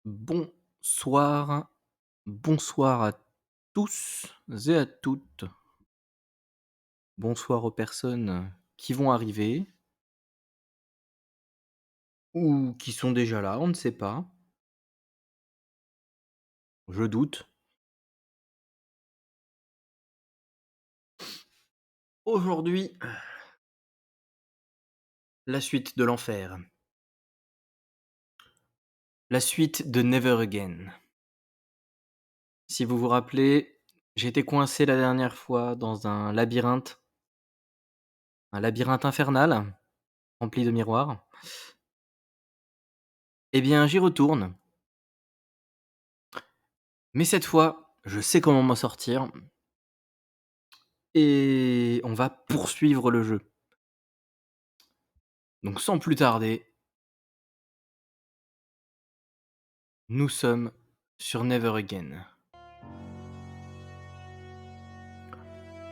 Bonsoir, bonsoir à tous et à toutes. Bonsoir aux personnes qui vont arriver ou qui sont déjà là, on ne sait pas. Je doute. Aujourd'hui, la suite de l'enfer. La suite de Never Again. Si vous vous rappelez, j'ai été coincé la dernière fois dans un labyrinthe infernal rempli de miroirs. Eh bien, j'y retourne, mais cette fois, je sais comment m'en sortir et on va poursuivre le jeu. Donc sans plus tarder, nous sommes sur Never Again.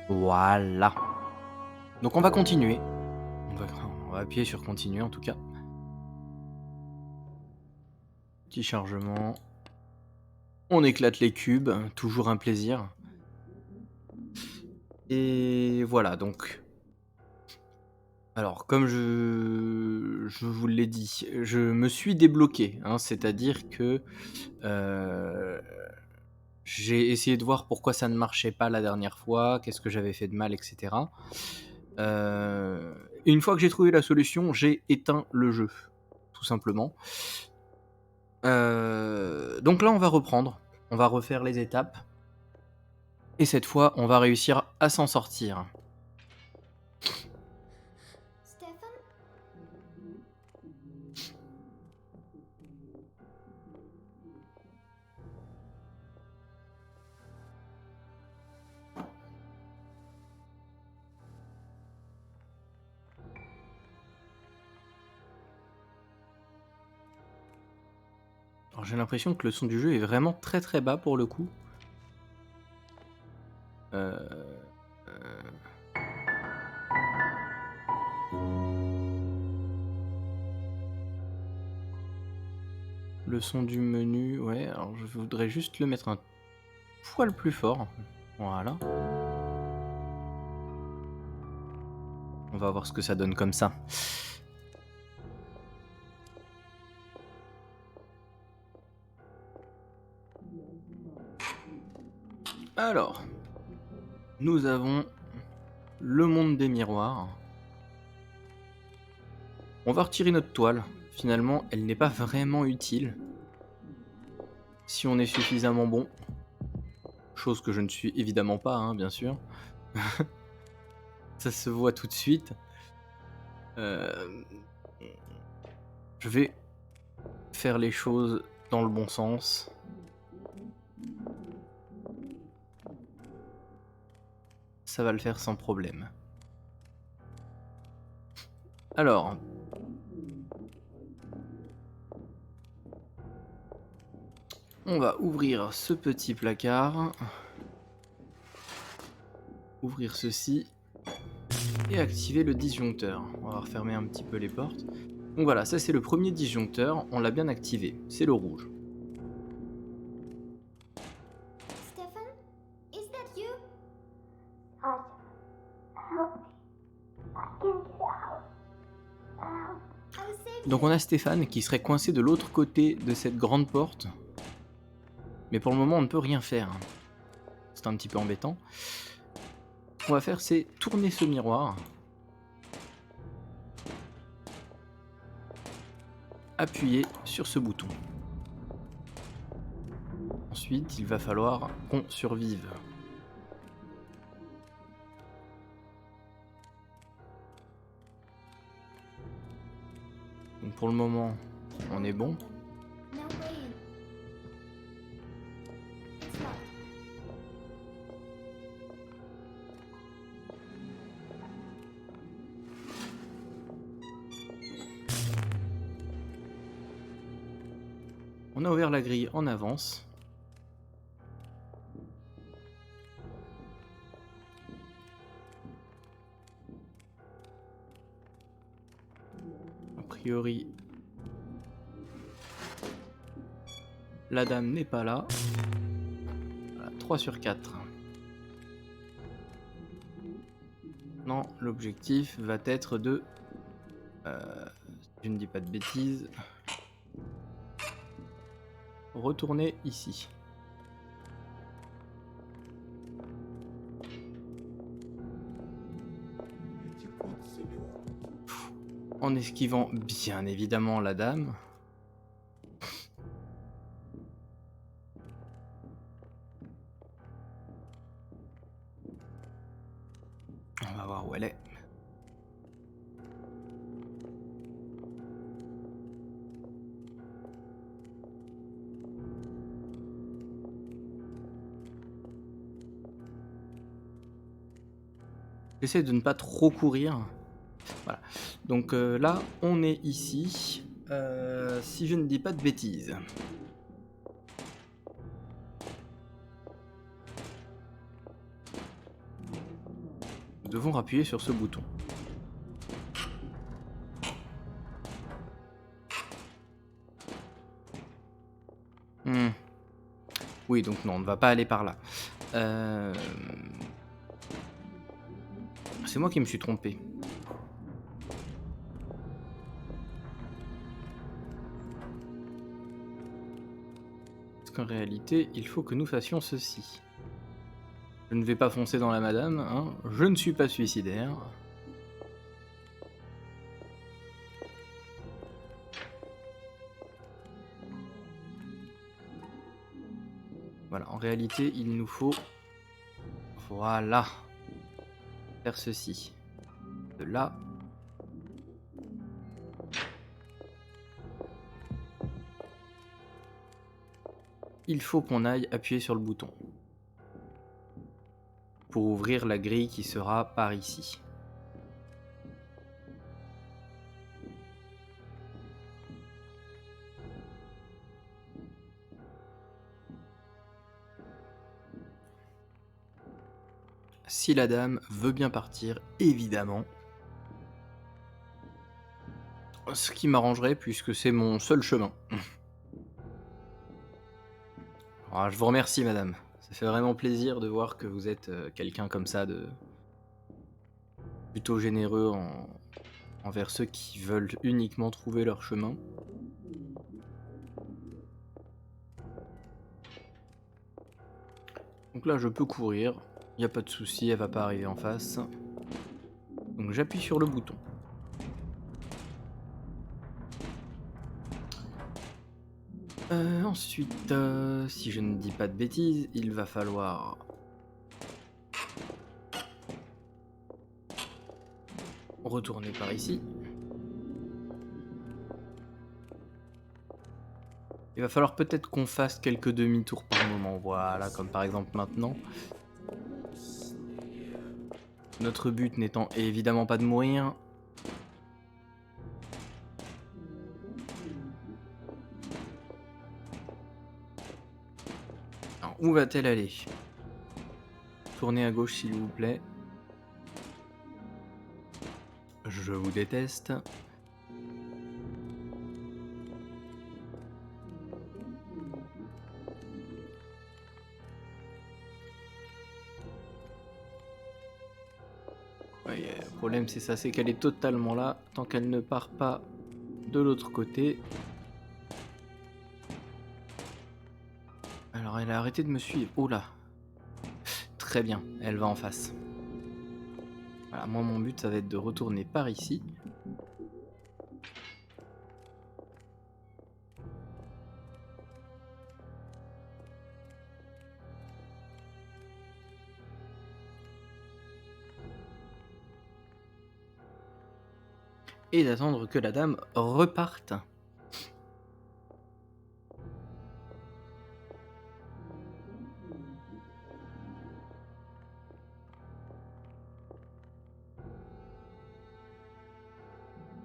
Voilà. Donc on va continuer. On va, on va appuyer sur continuer en tout cas. Petit chargement. On éclate les cubes, toujours un plaisir. Et voilà donc. Alors comme je vous l'ai dit, je me suis débloqué. C'est-à-dire que j'ai essayé de voir pourquoi ça ne marchait pas la dernière fois, qu'est-ce que j'avais fait de mal, etc. Une fois que j'ai trouvé la solution, j'ai éteint le jeu, tout simplement. Donc là, on va reprendre. On va refaire les étapes. Et cette fois, on va réussir à s'en sortir. Stefan? Alors j'ai l'impression que le son du jeu est vraiment très très bas pour le coup. Euh, euh, Le son du menu, ouais, alors je voudrais juste le mettre un poil plus fort. Voilà. On va voir ce que ça donne comme ça. Alors, nous avons le monde des miroirs. On va retirer notre toile. Finalement, elle n'est pas vraiment utile si on est suffisamment bon. Chose que je ne suis évidemment pas, hein, bien sûr. Ça se voit tout de suite. Je vais faire les choses dans le bon sens. Ça va le faire sans problème. Alors, on va ouvrir ce petit placard. Ouvrir ceci. Et activer le disjoncteur. On va refermer un petit peu les portes. Donc voilà, ça c'est le premier disjoncteur. On l'a bien activé. C'est le rouge. Stefan? Is that you? I will save Donc you. on a Stéphane qui serait coincé de l'autre côté de cette grande porte. Mais pour le moment, on ne peut rien faire. C'est un petit peu embêtant. Ce qu'on va faire, c'est tourner ce miroir. Appuyer sur ce bouton. Ensuite, il va falloir qu'on survive. Donc pour le moment, on est bon. No way in. It's locked. On a ouvert la grille en avance. A priori, La dame n'est pas là. Voilà, 3 sur 4. Non, l'objectif va être de... si je ne dis pas de bêtises... retourner ici. En esquivant bien évidemment la dame. On va voir où elle est. J'essaie de ne pas trop courir. Voilà. Donc là, on est ici. Si je ne dis pas de bêtises. Nous devons appuyer sur ce bouton. Oui, donc non, on ne va pas aller par là. C'est moi qui me suis trompé. Parce qu'en réalité, il faut que nous fassions ceci. Je ne vais pas foncer dans la madame, hein. Je ne suis pas suicidaire. Voilà, en réalité, il nous faut... Voilà. Faire ceci. De là. Il faut qu'on aille appuyer sur le bouton. Pour ouvrir la grille qui sera par ici. Si la dame veut bien partir, évidemment. Ce qui m'arrangerait puisque c'est mon seul chemin. Alors, je vous remercie madame. Ça fait vraiment plaisir de voir que vous êtes quelqu'un comme ça de plutôt généreux envers ceux qui veulent uniquement trouver leur chemin. Donc là je peux courir, il n'y a pas de souci, elle va pas arriver en face. Donc j'appuie sur le bouton. Ensuite, si je ne dis pas de bêtises, il va falloir retourner par ici. Il va falloir peut-être qu'on fasse quelques demi-tours par moment, voilà, comme par exemple maintenant. Notre but n'étant évidemment pas de mourir. Alors, où va-t-elle aller? Tournez à gauche s'il vous plaît. Je vous déteste. Ouais, le problème c'est ça, c'est qu'elle est totalement là, tant qu'elle ne part pas de l'autre côté. Alors elle a arrêté de me suivre. Oh là. Très bien, elle va en face. Voilà, moi mon but ça va être de retourner par ici. Et d'attendre que la dame reparte.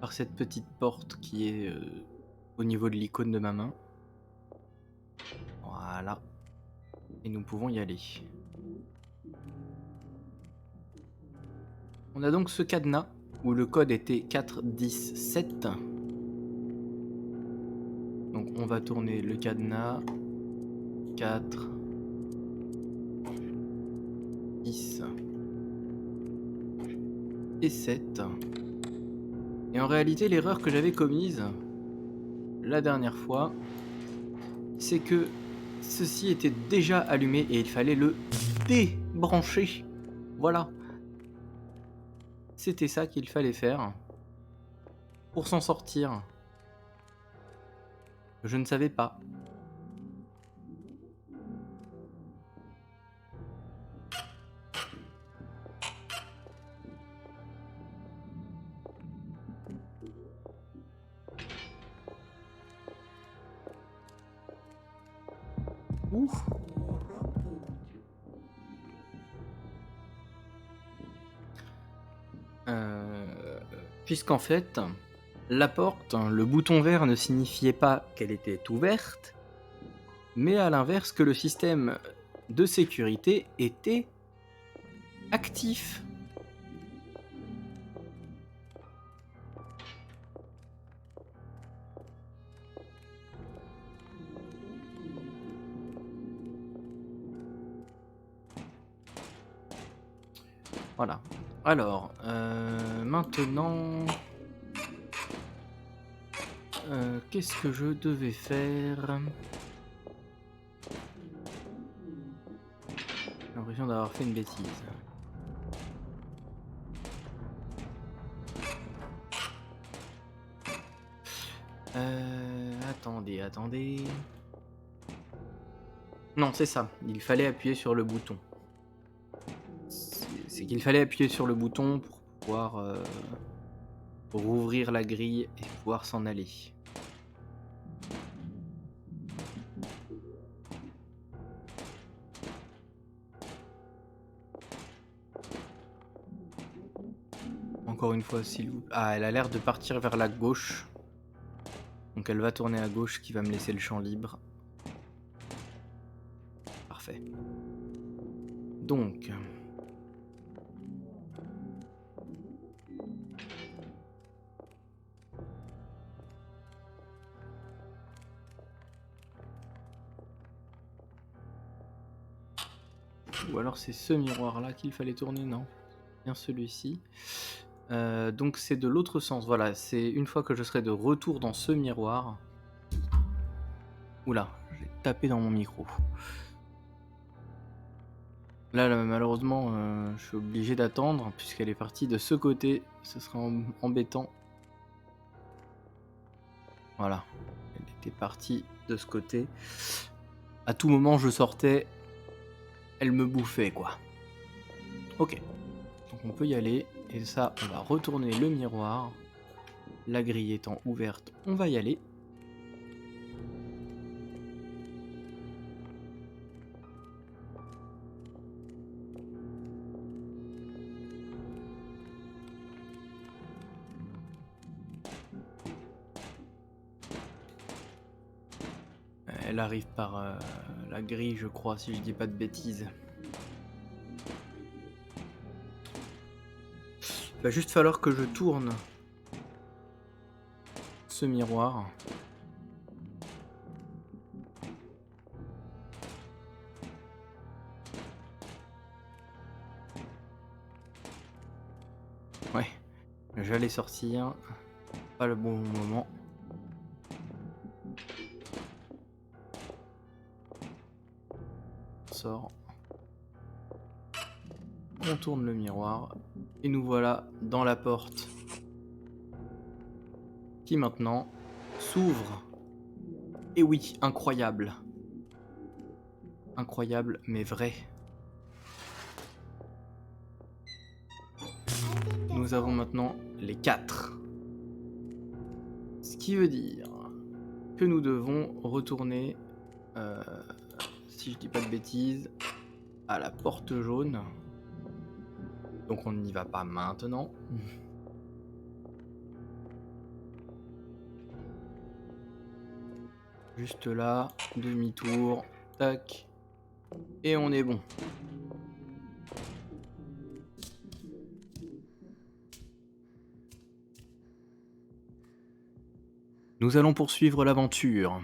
Par cette petite porte qui est au niveau de l'icône de ma main. Voilà. Et nous pouvons y aller. On a donc ce cadenas où le code était 410-7. Donc on va tourner le cadenas. 4, 6 et 7. Et en réalité, l'erreur que j'avais commise la dernière fois, c'est que ceci était déjà allumé et il fallait le débrancher. Voilà, c'était ça qu'il fallait faire pour s'en sortir. Je ne savais pas. Ouf. Puisqu'en fait, la porte, le bouton vert ne signifiait pas qu'elle était ouverte, mais à l'inverse que le système de sécurité était actif. Voilà. Alors, maintenant, qu'est-ce que je devais faire? J'ai l'impression d'avoir fait une bêtise. Attendez. Non, c'est ça. Il fallait appuyer sur le bouton. C'est qu'il fallait appuyer sur le bouton pour pouvoir rouvrir la grille et pouvoir s'en aller. Encore une fois, s'il vous plaît. Ah, elle a l'air de partir vers la gauche. Donc elle va tourner à gauche, ce qui va me laisser le champ libre. Parfait. Donc... Ou alors c'est ce miroir-là qu'il fallait tourner, non? Bien celui-ci. Donc c'est de l'autre sens, voilà, c'est une fois que je serai de retour dans ce miroir... Oula, j'ai tapé dans mon micro. Là, malheureusement, je suis obligé d'attendre puisqu'elle est partie de ce côté, ce serait embêtant. Voilà, elle était partie de ce côté. À tout moment je sortais, elle me bouffait quoi. Ok, donc on peut y aller, et ça on va retourner le miroir. La grille étant ouverte, on va y aller. Elle arrive par la grille, je crois, si je dis pas de bêtises. Il va juste falloir que je tourne ce miroir. Ouais, j'allais sortir, pas le bon moment. On sort. On tourne le miroir et nous voilà dans la porte qui maintenant s'ouvre. Et oui, incroyable. Incroyable mais vrai. Nous avons maintenant les 4. Ce qui veut dire que nous devons retourner, si je dis pas de bêtises, à la porte jaune. Donc on n'y va pas maintenant. Juste là, demi-tour, tac, et on est bon. Nous allons poursuivre l'aventure.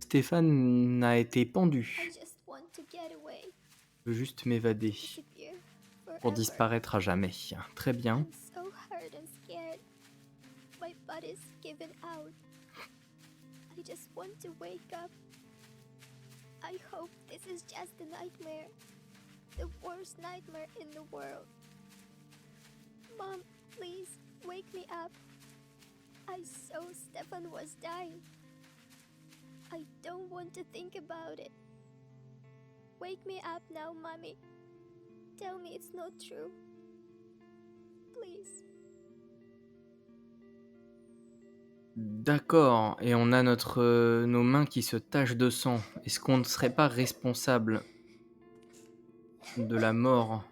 Stéphane a été I pendu. just want to get away, Je veux juste m'évader disappear pour forever. disparaître à jamais. Très bien. I'm so hurt and scared. My body's given out. I just want to wake up. I hope this is just a nightmare. The worst nightmare in the world. Mom, please wake me up. I saw Stefan was dying. I don't want to think about it. Wake me up now, Mommy. Tell me it's not true. Please. D'accord. Et on a nos mains qui se tachent de sang. Est-ce qu'on ne serait pas responsable de la mort?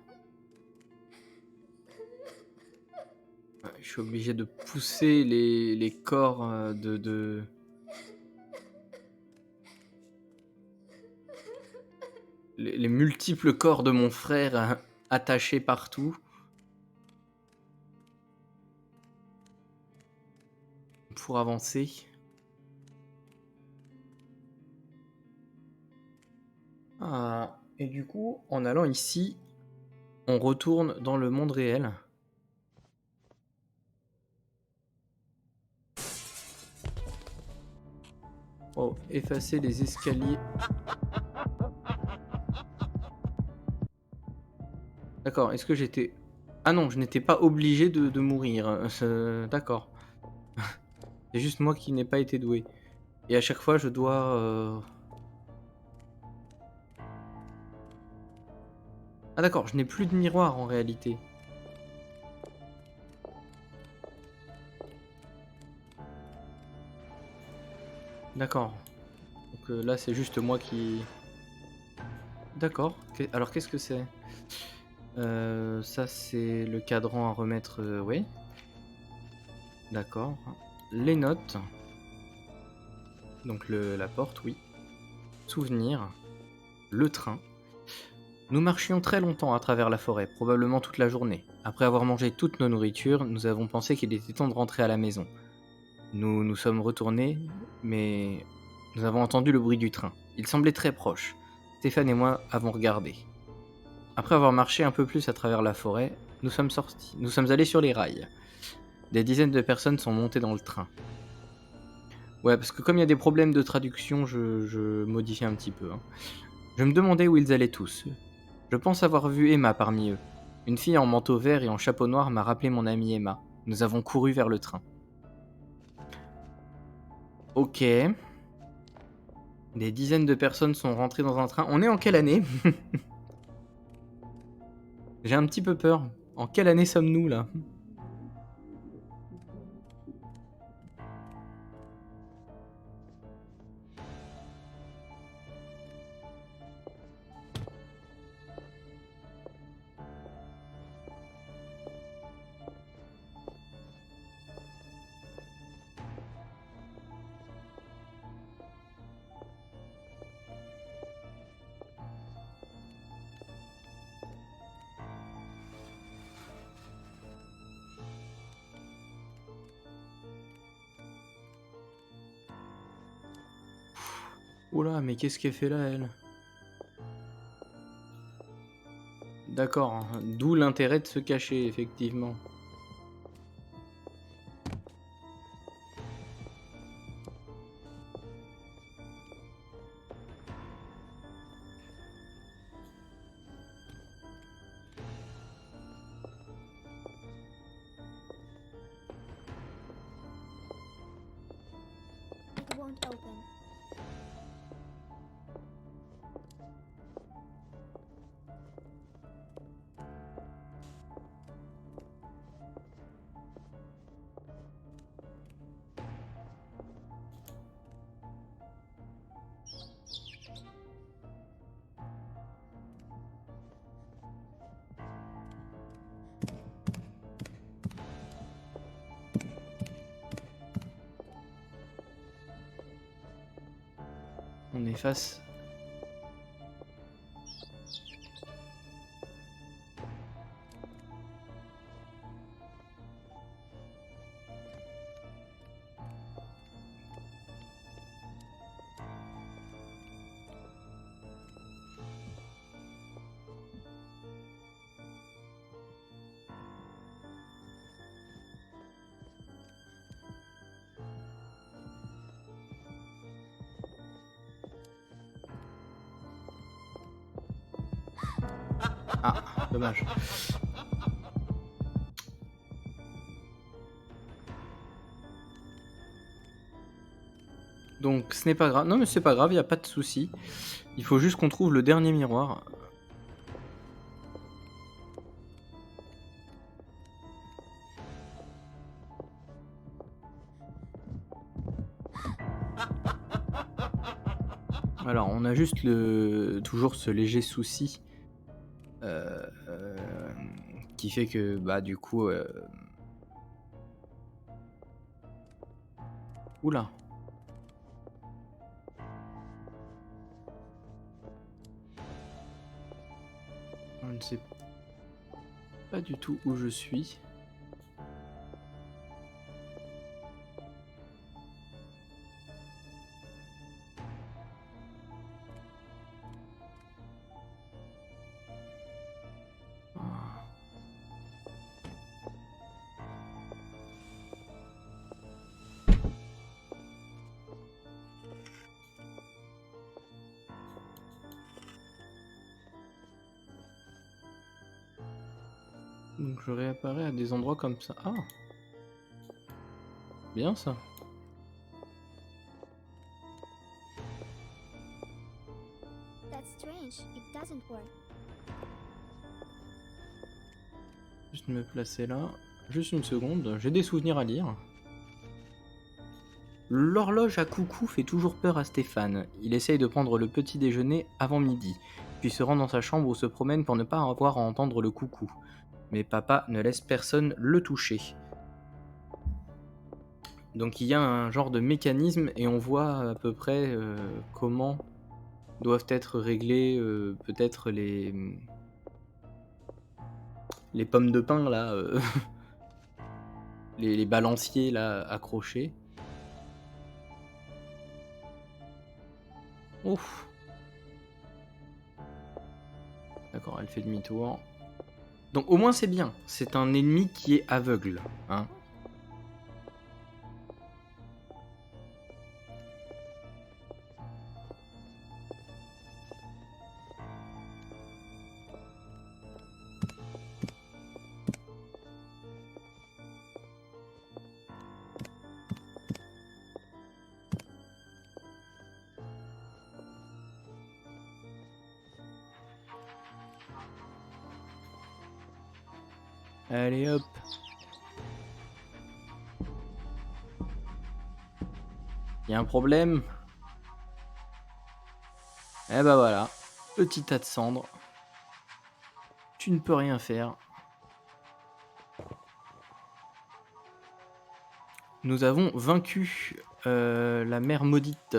Je suis obligé de pousser les corps les multiples corps de mon frère attachés partout. Pour avancer. Ah, et du coup, en allant ici, on retourne dans le monde réel. Oh, effacer les escaliers. D'accord, est-ce que j'étais... Ah non, je n'étais pas obligé de mourir. D'accord. C'est juste moi qui n'ai pas été doué. Et à chaque fois, je dois... Ah d'accord, je n'ai plus de miroir en réalité. D'accord. Donc là, c'est juste moi qui... D'accord. Alors, qu'est-ce que c'est? Ça, c'est le cadran à remettre... oui. D'accord. Les notes. Donc la porte, oui. Souvenir. Le train. Nous marchions très longtemps à travers la forêt, probablement toute la journée. Après avoir mangé toute nos nourritures, nous avons pensé qu'il était temps de rentrer à la maison. Nous nous sommes retournés, mais nous avons entendu le bruit du train. Il semblait très proche. Stéphane et moi avons regardé. Après avoir marché un peu plus à travers la forêt, nous sommes sortis. Nous sommes allés sur les rails. Des dizaines de personnes sont montées dans le train. Ouais, parce que comme il y a des problèmes de traduction, je modifie un petit peu. Hein. Je me demandais où ils allaient tous. Je pense avoir vu Emma parmi eux. Une fille en manteau vert et en chapeau noir m'a rappelé mon amie Emma. Nous avons couru vers le train. Ok. Des dizaines de personnes sont rentrées dans un train. On est en quelle année? J'ai un petit peu peur. En quelle année sommes-nous là? Oula, mais qu'est-ce qu'elle fait là, elle? D'accord, hein. D'où l'intérêt de se cacher, effectivement. It won't open. On est face... Dommage. Donc ce n'est pas grave. Non mais c'est pas grave, il n'y a pas de souci. Il faut juste qu'on trouve le dernier miroir. Alors on a juste toujours ce léger souci qui fait que bah du coup oula. Je ne sais pas du tout où je suis. Ah. Donc je réapparais à des endroits comme ça. Ah, bien ça. That's strange. It doesn't work. Juste me placer là. Juste une seconde, j'ai des souvenirs à lire. L'horloge à coucou fait toujours peur à Stéphane. Il essaye de prendre le petit déjeuner avant midi, puis se rend dans sa chambre ou se promène pour ne pas avoir à entendre le coucou. Mais papa ne laisse personne le toucher. Donc il y a un genre de mécanisme et on voit à peu près comment doivent être réglées peut-être les pommes de pain là, les balanciers là accrochés. Ouf. D'accord, elle fait demi-tour. Donc au moins c'est bien, c'est un ennemi qui est aveugle, hein. Allez hop. Il y a un problème. Eh bah voilà, petit tas de cendres. Tu ne peux rien faire. Nous avons vaincu la mère maudite.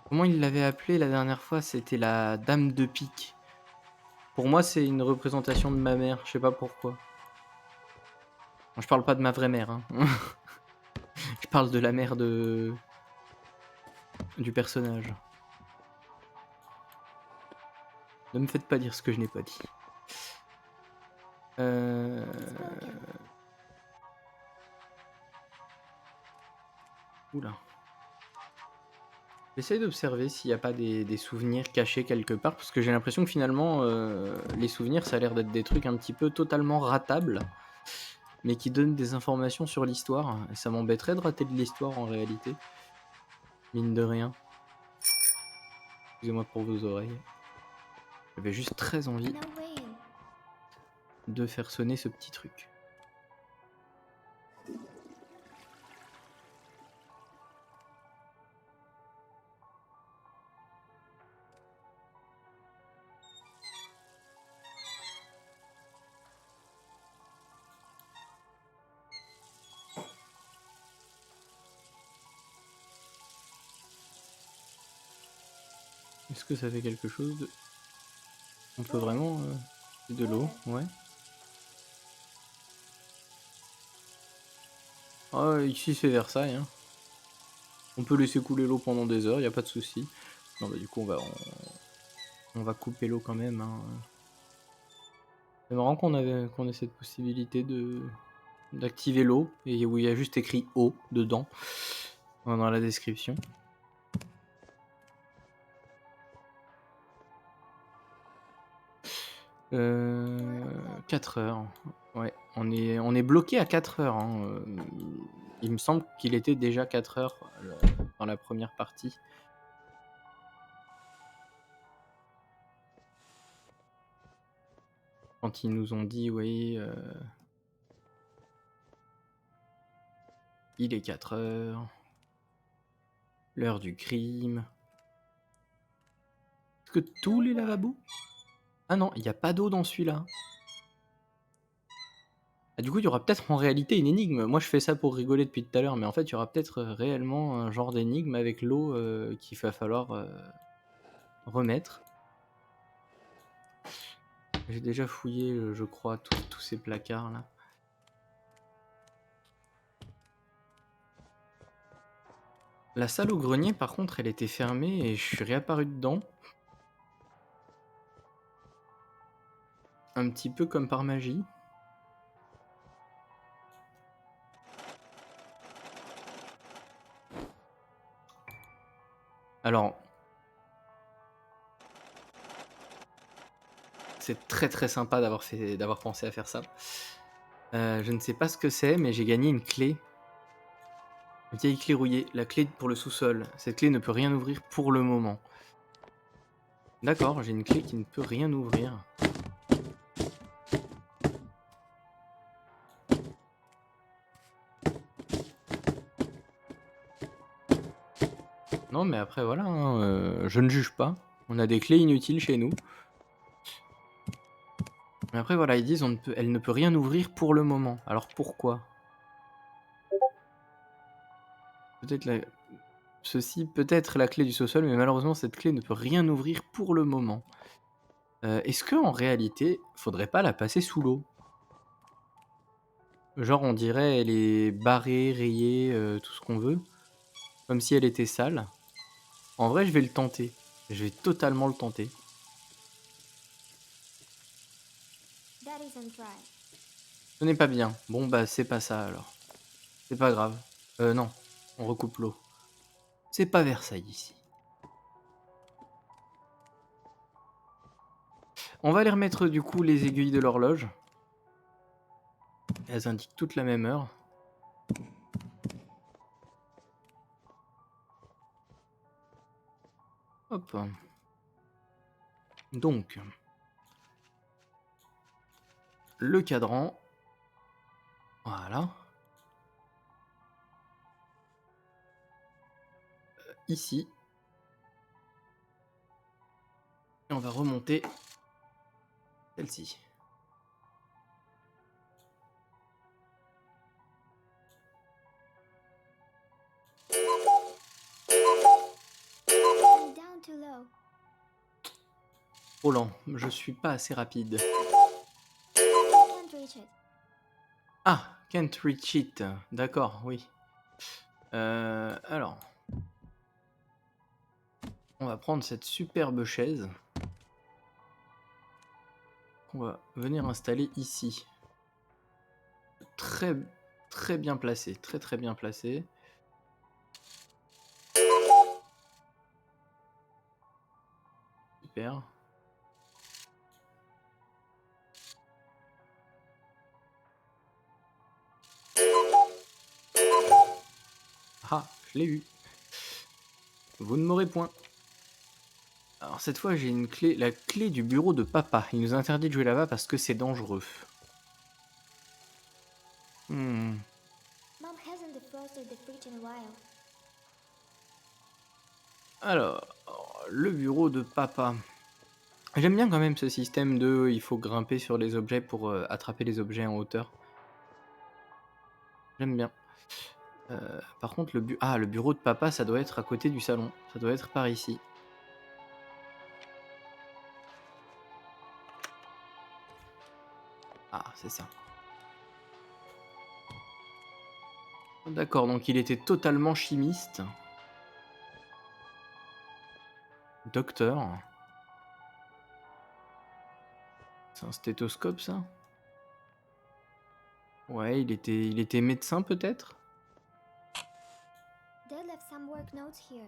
Comment il l'avait appelée la dernière fois? C'était la dame de pique. Pour moi, c'est une représentation de ma mère, je sais pas pourquoi. Je parle pas de ma vraie mère, hein. Je parle de la mère du personnage. Ne me faites pas dire ce que je n'ai pas dit. Oula. J'essaye d'observer s'il n'y a pas des souvenirs cachés quelque part, parce que j'ai l'impression que finalement, les souvenirs, ça a l'air d'être des trucs un petit peu totalement ratables, mais qui donnent des informations sur l'histoire. Et ça m'embêterait de rater de l'histoire en réalité. Mine de rien. Excusez-moi pour vos oreilles. J'avais juste très envie No way. de faire sonner ce petit truc. Est-ce que ça fait quelque chose de... On peut vraiment... C'est de l'eau, ouais. Ah, ici c'est Versailles, hein. On peut laisser couler l'eau pendant des heures, y a pas de souci. Non bah du coup on va couper l'eau quand même, hein. C'est marrant qu'on ait cette possibilité d'activer l'eau et où il y a juste écrit eau dedans dans la description. 4 heures. Ouais, on est bloqué à 4 heures, hein, il me semble qu'il était déjà 4 heures, dans la première partie. Quand ils nous ont dit: «Oui, il est 4 heures, l'heure du crime». Est-ce que tous les lavabos? Ah non, il y a pas d'eau dans celui-là. Ah, du coup, il y aura peut-être en réalité une énigme. Moi, je fais ça pour rigoler depuis tout à l'heure, mais en fait, il y aura peut-être, réellement un genre d'énigme avec l'eau, qu'il va falloir, remettre. J'ai déjà fouillé, je crois, tous ces placards-là. La salle au grenier, par contre, elle était fermée et je suis réapparu dedans. Un petit peu comme par magie. Alors, c'est très très sympa d'avoir pensé à faire ça. Je ne sais pas ce que c'est, mais j'ai gagné une clé. Une vieille clé rouillée, la clé pour le sous-sol. Cette clé ne peut rien ouvrir pour le moment. D'accord, j'ai une clé qui ne peut rien ouvrir. Non, mais après, voilà, hein, je ne juge pas. On a des clés inutiles chez nous. Mais après, voilà, ils disent elle ne peut rien ouvrir pour le moment. Alors pourquoi? Peut-être ceci peut être la clé du sous-sol, mais malheureusement, cette clé ne peut rien ouvrir pour le moment. Est-ce que en réalité, faudrait pas la passer sous l'eau? Genre, on dirait, elle est barrée, rayée, tout ce qu'on veut, comme si elle était sale. En vrai, je vais le tenter. Je vais totalement le tenter. That isn't right. Ce n'est pas bien. Bon, bah, c'est pas ça alors. C'est pas grave. Non, on recoupe l'eau. C'est pas Versailles ici. On va aller remettre du coup les aiguilles de l'horloge. Elles indiquent toutes la même heure. Hop. Donc, le cadran. Voilà. Ici. Et on va remonter celle-ci. I'm down too low. Trop lent, je suis pas assez rapide. I can't reach it. Ah, can't reach it. D'accord, oui. Alors. On va prendre cette superbe chaise. On va venir installer ici. Très, très bien placé. Très, très bien placé. Super. Ah, je l'ai eu. Vous ne m'aurez point. Alors cette fois j'ai une clé, la clé du bureau de papa. Il nous interdit de jouer là-bas parce que c'est dangereux. Hmm. Mom hasn't defrosted the fridge in a while. Alors, le bureau de papa. J'aime bien quand même ce système de il faut grimper sur les objets pour attraper les objets en hauteur. J'aime bien. Par contre, le bureau de papa, ça doit être à côté du salon. Ça doit être par ici. Ah, c'est ça. D'accord, donc il était totalement chimiste. Docteur. C'est un stéthoscope, ça? Ouais, il était médecin, peut-être? Dad left some work notes here.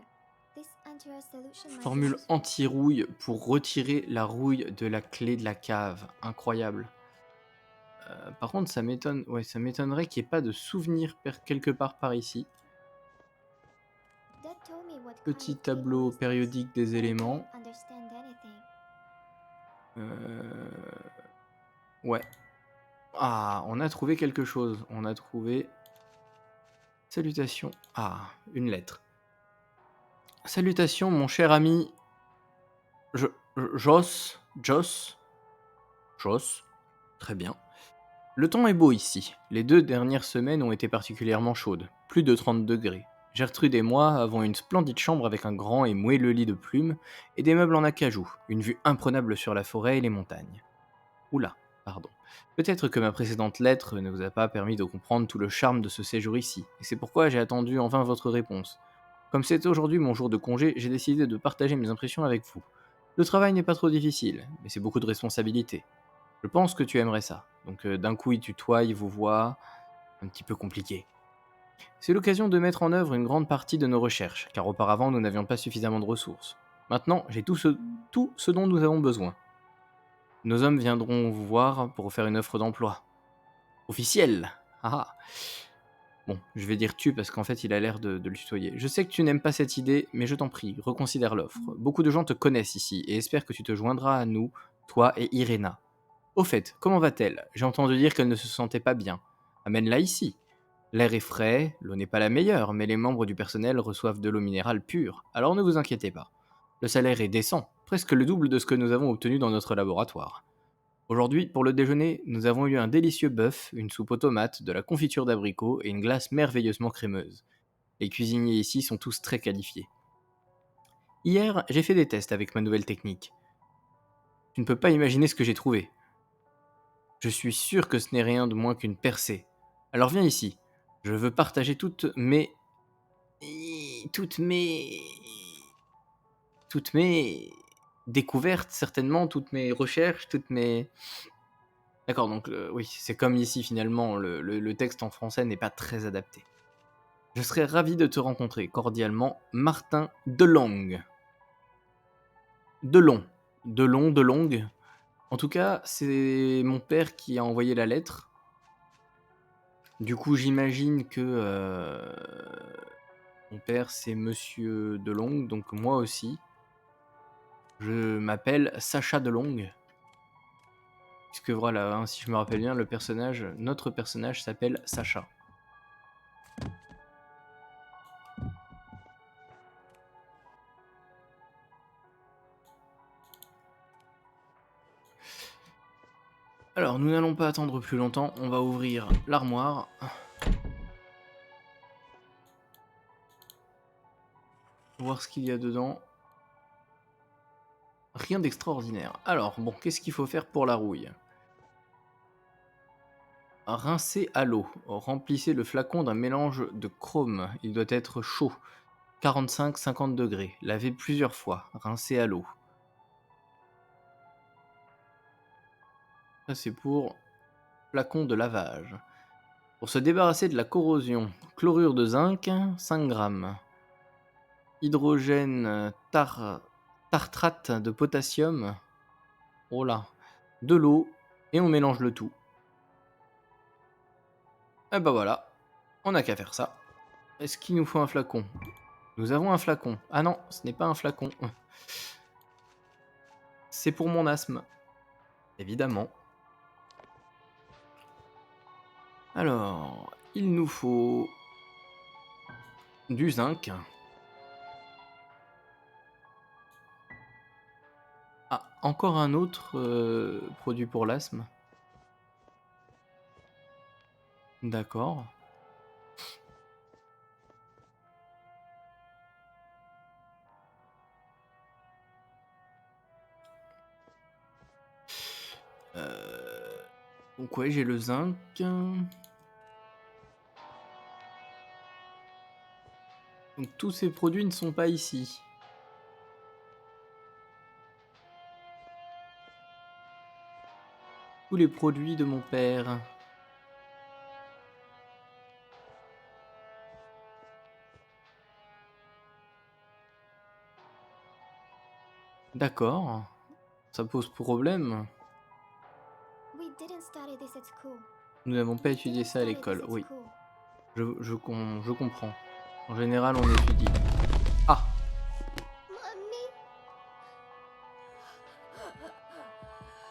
This enter a solution might be Formule useful. anti-rouille pour retirer la rouille de la clé de la cave. Incroyable. Par contre, ça m'étonne. Ouais, ça m'étonnerait qu'il n'y ait pas de souvenir quelque part par ici. Dad told me what kind Petit of cable tableau is this, périodique des but I éléments. couldn't understand anything. Ouais. Ah, on a trouvé quelque chose. On a trouvé... Salutations. Ah, une lettre. Salutations, mon cher ami... Joss. Très bien. Le temps est beau ici. Les 2 dernières semaines ont été particulièrement chaudes. Plus de 30 degrés. Gertrude et moi avons une splendide chambre avec un grand et moelleux lit de plumes et des meubles en acajou. Une vue imprenable sur la forêt et les montagnes. Oula, pardon. Peut-être que ma précédente lettre ne vous a pas permis de comprendre tout le charme de ce séjour ici, et c'est pourquoi j'ai attendu en vain votre réponse. Comme c'est aujourd'hui mon jour de congé, j'ai décidé de partager mes impressions avec vous. Le travail n'est pas trop difficile, mais c'est beaucoup de responsabilités. Je pense que tu aimerais ça. Donc d'un coup il tutoie, il vous voit, un petit peu compliqué. C'est l'occasion de mettre en œuvre une grande partie de nos recherches, car auparavant nous n'avions pas suffisamment de ressources. Maintenant, j'ai tout ce dont nous avons besoin. Nos hommes viendront vous voir pour vous faire une offre d'emploi. Officielle. Ah ah. Bon, je vais dire tu parce qu'en fait il a l'air de le tutoyer. Je sais que tu n'aimes pas cette idée, mais je t'en prie, reconsidère l'offre. Beaucoup de gens te connaissent ici et espèrent que tu te joindras à nous, toi et Irena. Au fait, comment va-t-elle? J'ai entendu dire qu'elle ne se sentait pas bien. Amène-la ici. L'air est frais, l'eau n'est pas la meilleure, mais les membres du personnel reçoivent de l'eau minérale pure, alors ne vous inquiétez pas. Le salaire est décent, presque le double de ce que nous avons obtenu dans notre laboratoire. Aujourd'hui, pour le déjeuner, nous avons eu un délicieux bœuf, une soupe aux tomates, de la confiture d'abricot et une glace merveilleusement crémeuse. Les cuisiniers ici sont tous très qualifiés. Hier, j'ai fait des tests avec ma nouvelle technique. Tu ne peux pas imaginer ce que j'ai trouvé. Je suis sûr que ce n'est rien de moins qu'une percée. Alors viens ici. Je veux partager toutes mes découvertes, certainement, toutes mes recherches, toutes mes... D'accord, donc oui, c'est comme ici finalement, le texte en français n'est pas très adapté. Je serais ravi de te rencontrer cordialement, Martin Delong. Delong. En tout cas, c'est mon père qui a envoyé la lettre. Du coup, j'imagine que mon père c'est Monsieur Delong, donc moi aussi. Je m'appelle Sacha Delong. Puisque voilà, hein, si je me rappelle bien, notre personnage s'appelle Sacha. Alors, nous n'allons pas attendre plus longtemps, on va ouvrir l'armoire. Voir ce qu'il y a dedans. Rien d'extraordinaire. Alors, bon, qu'est-ce qu'il faut faire pour la rouille? Rincer à l'eau. Remplissez le flacon d'un mélange de chrome. Il doit être chaud. 45-50 degrés. Lavez plusieurs fois. Rincez à l'eau. Ça, c'est pour flacon de lavage. Pour se débarrasser de la corrosion, chlorure de zinc, 5 grammes. Hydrogène tartrate de potassium. Oh là. De l'eau. Et on mélange le tout. Et bah voilà. On n'a qu'à faire ça. Est-ce qu'il nous faut un flacon? Nous avons un flacon. Ah non, ce n'est pas un flacon. C'est pour mon asthme. Évidemment. Alors, il nous faut du zinc. Ah, encore un autre produit pour l'asthme. D'accord. Donc ouais, j'ai le zinc. Donc tous ces produits ne sont pas ici. Tous les produits de mon père. D'accord, ça pose problème. We didn't study this at school. Nous n'avons pas We étudié didn't ça à study this l'école. at Oui, school. je comprends. En général, on étudie. Ah! Mommy.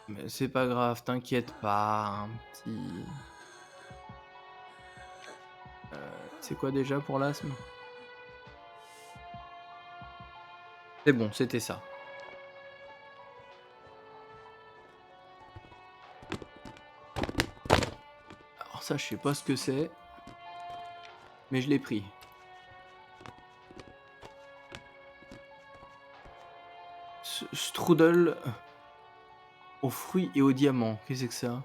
Mais c'est pas grave, t'inquiète pas, un petit... C'est quoi déjà pour l'asthme? C'est bon, c'était ça. Alors ça, je sais pas ce que c'est, mais je l'ai pris. Strudel aux fruits et aux diamants. Qu'est-ce que c'est que ça?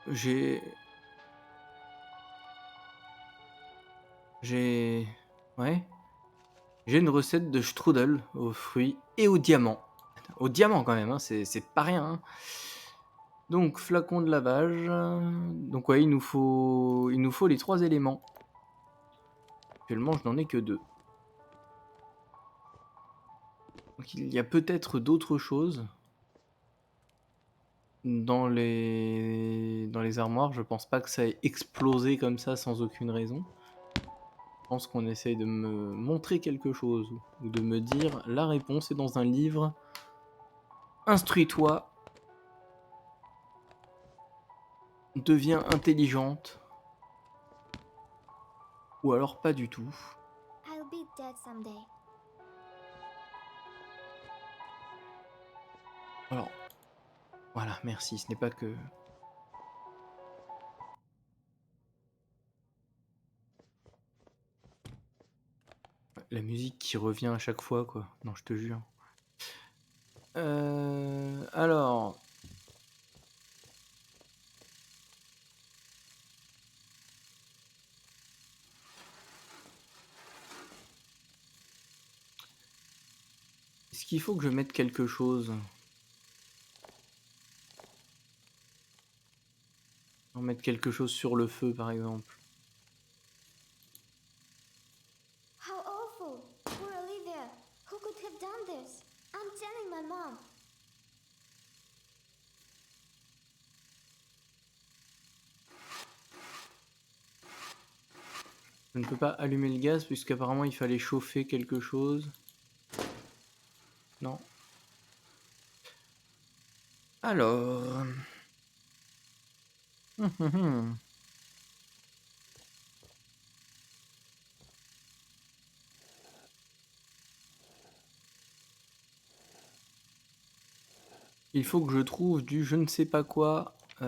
J'ai... J'ai... Ouais. J'ai une recette de strudel aux fruits et aux diamants. Aux diamants quand même, hein, c'est pas rien. Hein. Donc, flacon de lavage. Donc ouais, il nous faut les 3 éléments. Actuellement, je n'en ai que 2. Donc il y a peut-être d'autres choses dans les armoires. Je pense pas que ça ait explosé comme ça sans aucune raison. Je pense qu'on essaye de me montrer quelque chose ou de me dire la réponse est dans un livre. Instruis-toi, deviens intelligente, ou alors pas du tout. I'll be dead someday. Alors, voilà, merci, ce n'est pas que... La musique qui revient à chaque fois, quoi. Non, je te jure. Alors... Est-ce qu'il faut que je mette quelque chose? En mettre quelque chose sur le feu, par exemple. How awful! Poor Olivia. Who could have done this? I'm telling my mom. Je ne peux pas allumer le gaz puisqu'apparemment il fallait chauffer quelque chose. Non. Alors... Il faut que je trouve du je ne sais pas quoi. Pour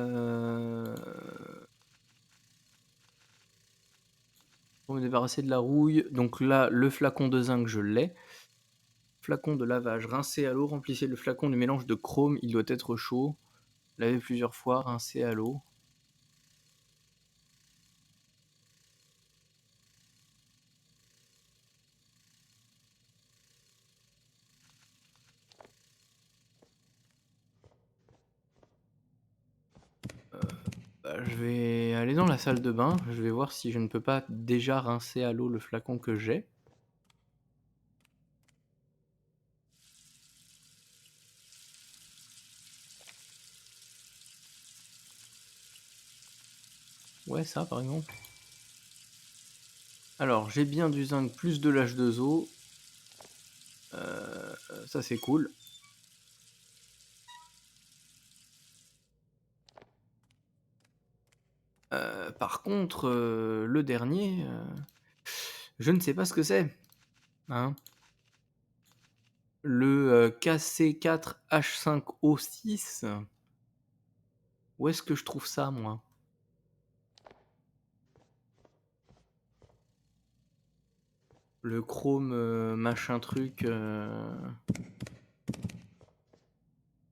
me débarrasser de la rouille. Donc là, le flacon de zinc, je l'ai. Flacon de lavage, rincé à l'eau. Remplissez le flacon du mélange de chrome. Il doit être chaud. Lavez plusieurs fois, rincé à l'eau. Je vais aller dans la salle de bain. Je vais voir si je ne peux pas déjà rincer à l'eau le flacon que j'ai. Ouais, ça par exemple. Alors, j'ai bien du zinc plus de l'H2O. Ça c'est cool. Par contre, le dernier, je ne sais pas ce que c'est. Hein. Le KC4H5O6. Où est-ce que je trouve ça, moi? Le chrome machin truc.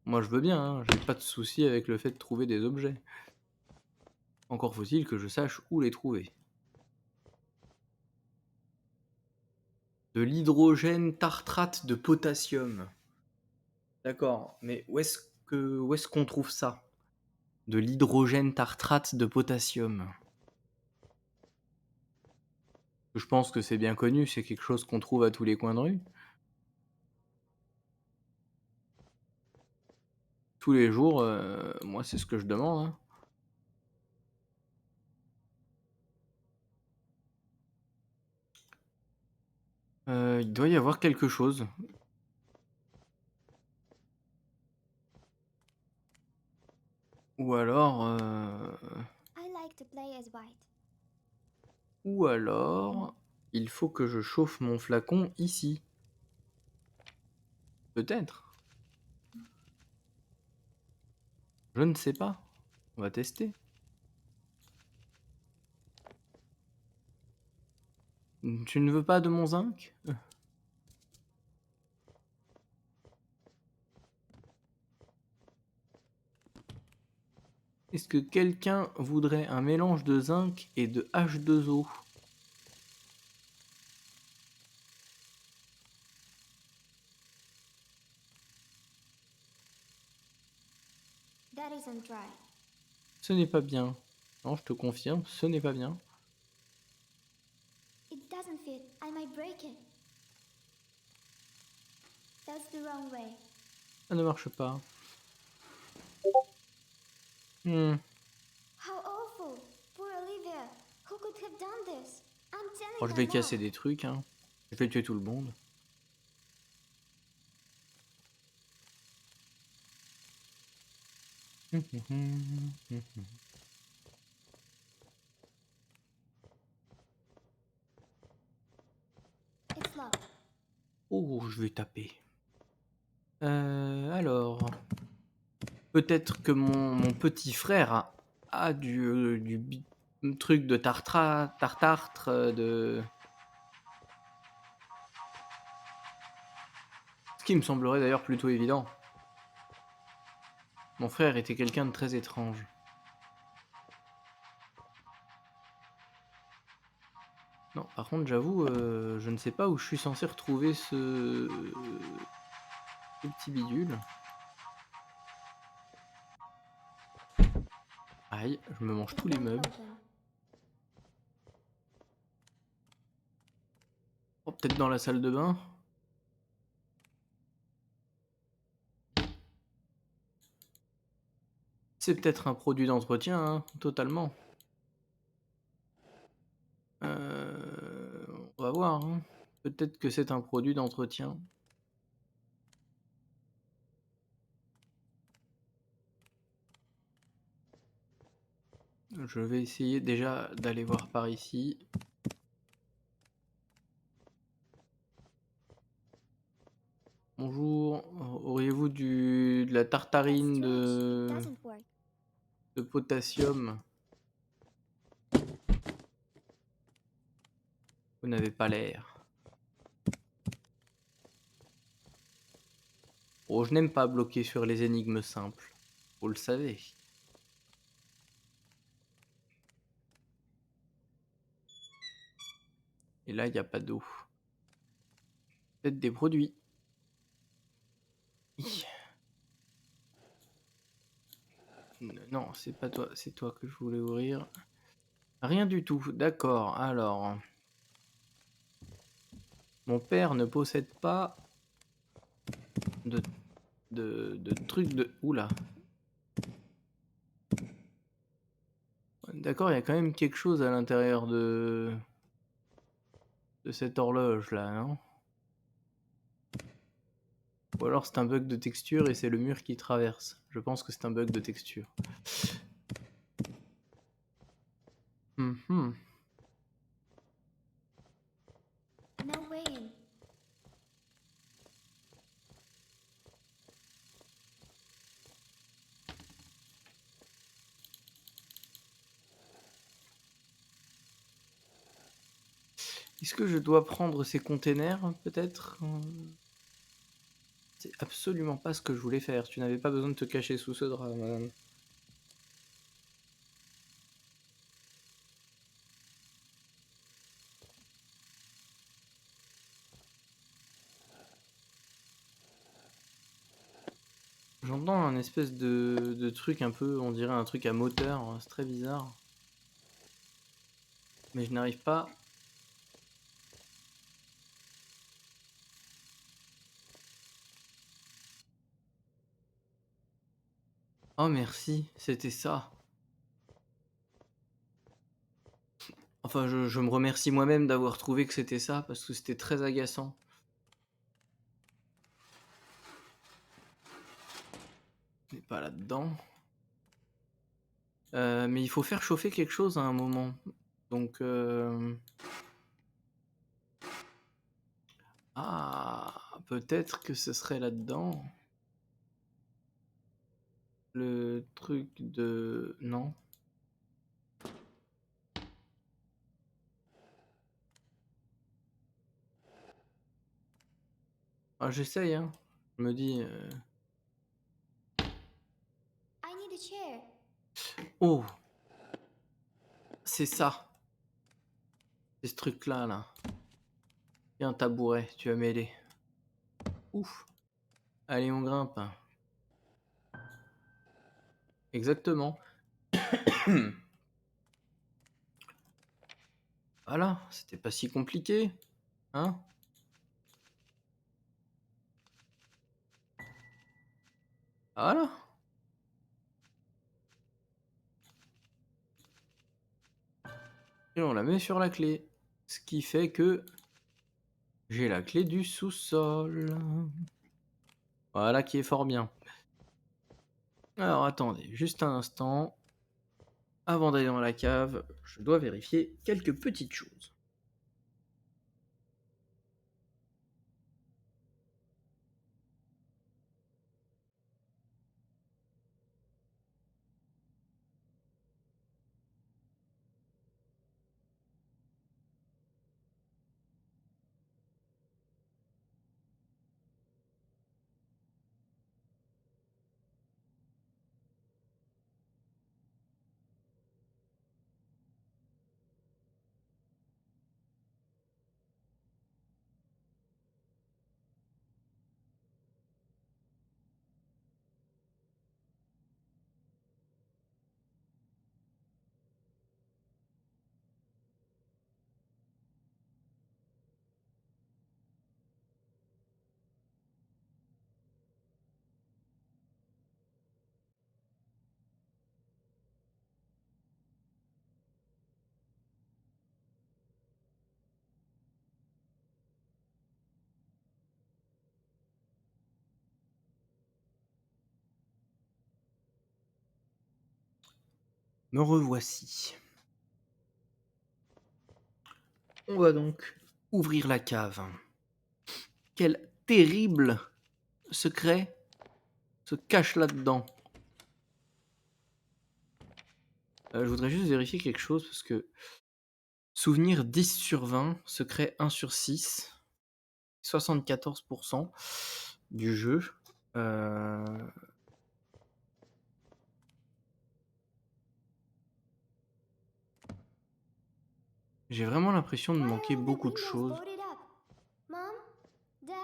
Moi je veux bien, hein, j'ai pas de souci avec le fait de trouver des objets. Encore faut-il que je sache où les trouver. De l'hydrogène tartrate de potassium. D'accord, mais où est-ce qu'on trouve ça? De l'hydrogène tartrate de potassium. Je pense que c'est bien connu, c'est quelque chose qu'on trouve à tous les coins de rue. Tous les jours, moi c'est ce que je demande, hein. Il doit y avoir quelque chose. Ou alors, I like to play as white. il faut que je chauffe mon flacon ici. Peut-être. Je ne sais pas. On va tester. Tu ne veux pas de mon zinc? Est-ce que quelqu'un voudrait un mélange de zinc et de H2O? That isn't dry. Ce n'est pas bien. Non, je te confirme, ce n'est pas bien. It doesn't fit. I might break it. That's the wrong way. Ça ne marche pas. Hmm. How awful! Poor Olivia. Who could have done this? I'm telling Oh, je her vais now. casser des trucs, hein. Je vais tuer tout le monde. It's locked. Oh, je vais taper. Alors... Peut-être que mon petit frère a du truc de tartare, de... Ce qui me semblerait d'ailleurs plutôt évident. Mon frère était quelqu'un de très étrange. Non, par contre, j'avoue, je ne sais pas où je suis censé retrouver ce petit bidule. Aïe, je me mange It tous les won't meubles. open. Oh, peut-être dans la salle de bain. C'est peut-être un produit d'entretien, hein, totalement. On va voir, hein. Peut-être que c'est un produit d'entretien. Je vais essayer déjà d'aller voir par ici. Bonjour, auriez-vous de la That's tartarine strange. It doesn't work. de potassium? Vous n'avez pas l'air. Oh, je n'aime pas bloquer sur les énigmes simples. Vous le savez. Et là, il n'y a pas d'eau. Peut-être des produits. Hi. Non, c'est pas toi, c'est toi que je voulais ouvrir. Rien du tout, d'accord. Alors, mon père ne possède pas de, de trucs de... Oula. D'accord, il y a quand même quelque chose à l'intérieur de cette horloge là, non? Ou alors c'est un bug de texture et c'est le mur qui traverse. Je pense que c'est un bug de texture. Mhm. No way in. Est-ce que je dois prendre ces containers peut-être? C'est absolument pas ce que je voulais faire. Tu n'avais pas besoin de te cacher sous ce drap, madame. J'entends un espèce de truc un peu, on dirait un truc à moteur, c'est très bizarre. Mais je n'arrive pas Oh merci, c'était ça. Enfin, je me remercie moi-même d'avoir trouvé que c'était ça, parce que c'était très agaçant. On n'est pas là-dedans. Mais il faut faire chauffer quelque chose à un moment. Donc, ah, peut-être que ce serait là-dedans? Le truc de... Non? Ah, j'essaye, hein. Je me dis... I need a chair. Oh! C'est ça! C'est ce truc-là, là. Il y a un tabouret, tu vas m'aider. Ouf! Allez, on grimpe. Exactement. Voilà, c'était pas si compliqué, hein? Voilà! Et on la met sur la clé. Ce qui fait que j'ai la clé du sous-sol. Voilà qui est fort bien. Alors attendez, juste un instant. Avant d'aller dans la cave, je dois vérifier quelques petites choses. Me revoici. On va donc ouvrir la cave. Quel terrible secret se cache là-dedans. Je voudrais juste vérifier quelque chose parce que souvenir 10 sur 20, secret 1 sur 6, 74% du jeu. Euh, J'ai vraiment l'impression de Why manquer are all the beaucoup de windows choses. boarded up? Mom? Dad?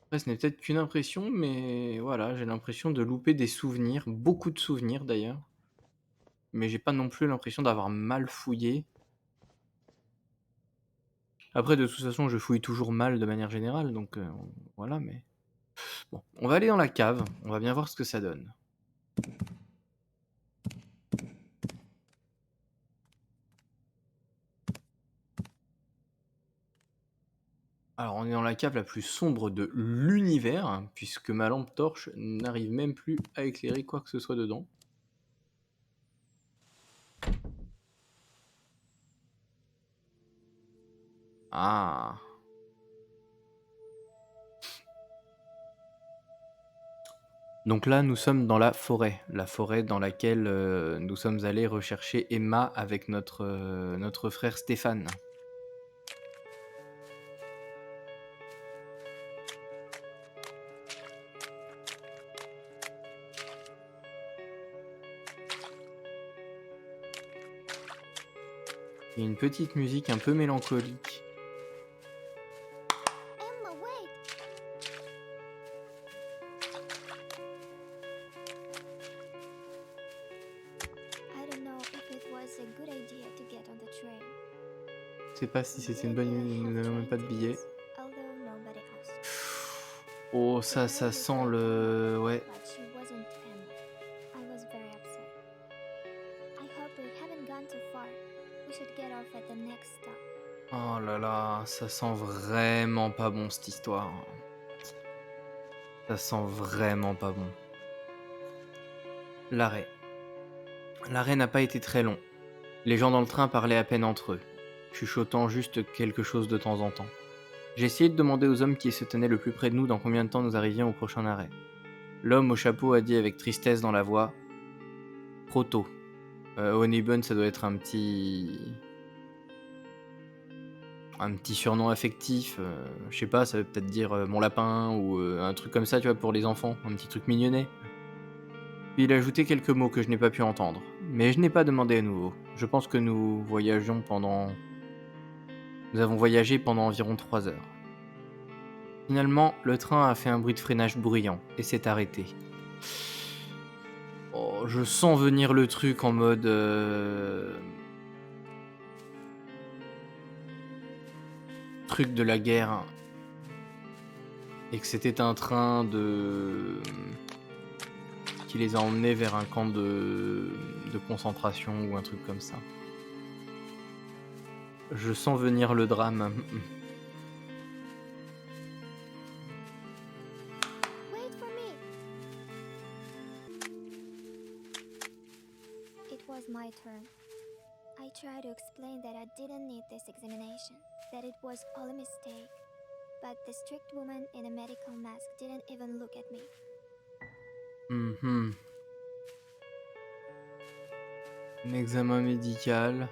Après, ce n'est peut-être qu'une impression, mais voilà, j'ai l'impression de louper des souvenirs, beaucoup de souvenirs d'ailleurs. Mais j'ai pas non plus l'impression d'avoir mal fouillé. Après, de toute façon, je fouille toujours mal de manière générale, donc voilà, mais... Bon, on va aller dans la cave, on va bien voir ce que ça donne. Alors, on est dans la cave la plus sombre de l'univers, puisque ma lampe torche n'arrive même plus à éclairer quoi que ce soit dedans. Ah. Donc là, nous sommes dans la forêt dans laquelle nous sommes allés rechercher Emma avec notre frère Stéphane. Il y a une petite musique un peu mélancolique. Emma, wait! I don't know if it was a good idea to get on the train. Je sais pas si c'était une Did bonne you idée, nous have n'avons même pas de train billets. tickets? Although nobody asked. Oh, ça sent le... Ouais. But off at the next stop. Oh là là, ça sent vraiment pas bon cette histoire. Ça sent vraiment pas bon. L'arrêt. L'arrêt n'a pas été très long. Les gens dans le train parlaient à peine entre eux, chuchotant juste quelque chose de temps en temps. J'ai essayé de demander aux hommes qui se tenaient le plus près de nous dans combien de temps nous arrivions au prochain arrêt. L'homme au chapeau a dit avec tristesse dans la voix « Proto ». Honeybun, ça doit être un petit surnom affectif. Je sais pas, ça veut peut-être dire mon lapin ou un truc comme ça, tu vois, pour les enfants. Un petit truc mignonnet. Puis il a ajouté quelques mots que je n'ai pas pu entendre. Mais je n'ai pas demandé à nouveau. Je pense que nous avons voyagé pendant environ 3 heures. Finalement, le train a fait un bruit de freinage bruyant et s'est arrêté. Oh, je sens venir le truc en mode... truc de la guerre. Et que c'était un train qui les a emmenés vers un camp de concentration ou un truc comme ça. Je sens venir le drame. Wait for me! It was my turn. I tried to explain that I didn't need this examination, that it was all a mistake. But the strict woman in a medical mask didn't even look at me. Un examen médical.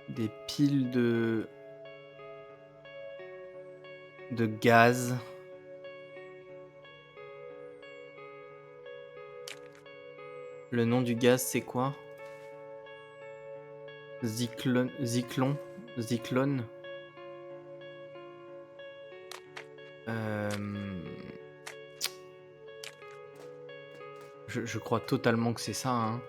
Des piles de gaz. Le nom du gaz, c'est quoi? Zyklon. Je crois totalement que c'est ça, hein.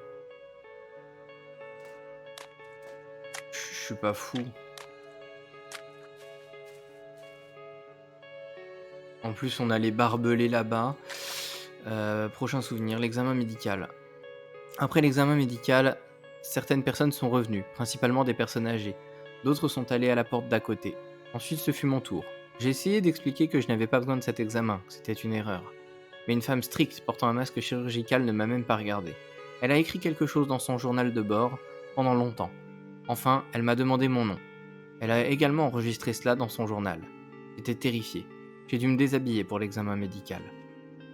Je suis pas fou. En plus, on a les barbelés là-bas. Prochain souvenir, l'examen médical. Après l'examen médical, certaines personnes sont revenues, principalement des personnes âgées. D'autres sont allées à la porte d'à côté. Ensuite, ce fut mon tour. J'ai essayé d'expliquer que je n'avais pas besoin de cet examen, que c'était une erreur. Mais une femme stricte portant un masque chirurgical ne m'a même pas regardé. Elle a écrit quelque chose dans son journal de bord pendant longtemps. Enfin, elle m'a demandé mon nom. Elle a également enregistré cela dans son journal. J'étais terrifié. J'ai dû me déshabiller pour l'examen médical.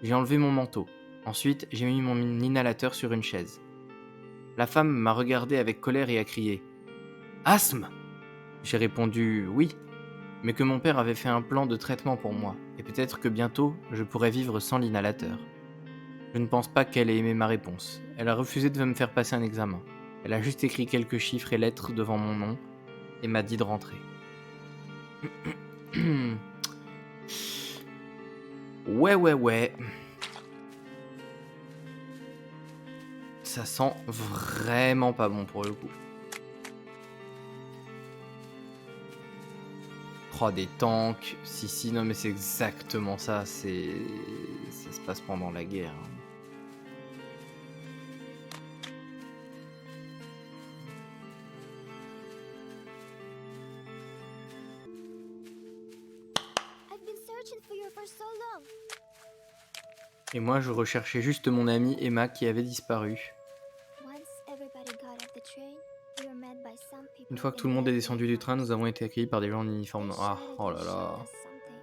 J'ai enlevé mon manteau. Ensuite, j'ai mis mon inhalateur sur une chaise. La femme m'a regardé avec colère et a crié « Asthme !» J'ai répondu « Oui », mais que mon père avait fait un plan de traitement pour moi, et peut-être que bientôt, je pourrais vivre sans l'inhalateur. Je ne pense pas qu'elle ait aimé ma réponse. Elle a refusé de me faire passer un examen. Elle a juste écrit quelques chiffres et lettres devant mon nom, et m'a dit de rentrer. Ouais. Ça sent vraiment pas bon pour le coup. Oh, des tanks. Si, non mais c'est exactement ça. Ça se passe pendant la guerre. I've been searching for you for so long. Et moi, je recherchais juste mon amie Emma qui avait disparu. Once everybody got off the train, we were met by some people Une fois que in tout le monde est red descendu du train, uniforms. nous avons été accueillis par des gens en uniforme. They Ah, shouted oh and là showed là. us something.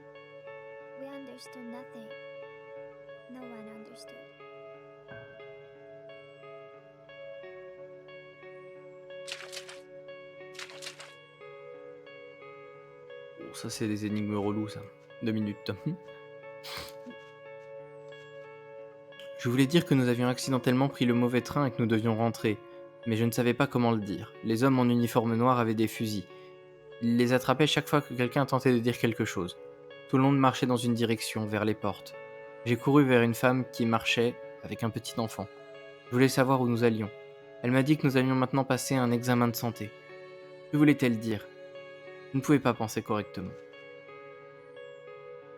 We understood nothing. No one understood. Oh, ça, c'est des énigmes relous, ça. 2 minutes. Je voulais dire que nous avions accidentellement pris le mauvais train et que nous devions rentrer, mais je ne savais pas comment le dire. Les hommes en uniforme noir avaient des fusils. Ils les attrapaient chaque fois que quelqu'un tentait de dire quelque chose. Tout le monde marchait dans une direction, vers les portes. J'ai couru vers une femme qui marchait avec un petit enfant. Je voulais savoir où nous allions. Elle m'a dit que nous allions maintenant passer un examen de santé. Que voulait-elle dire? Je ne pouvais pas penser correctement.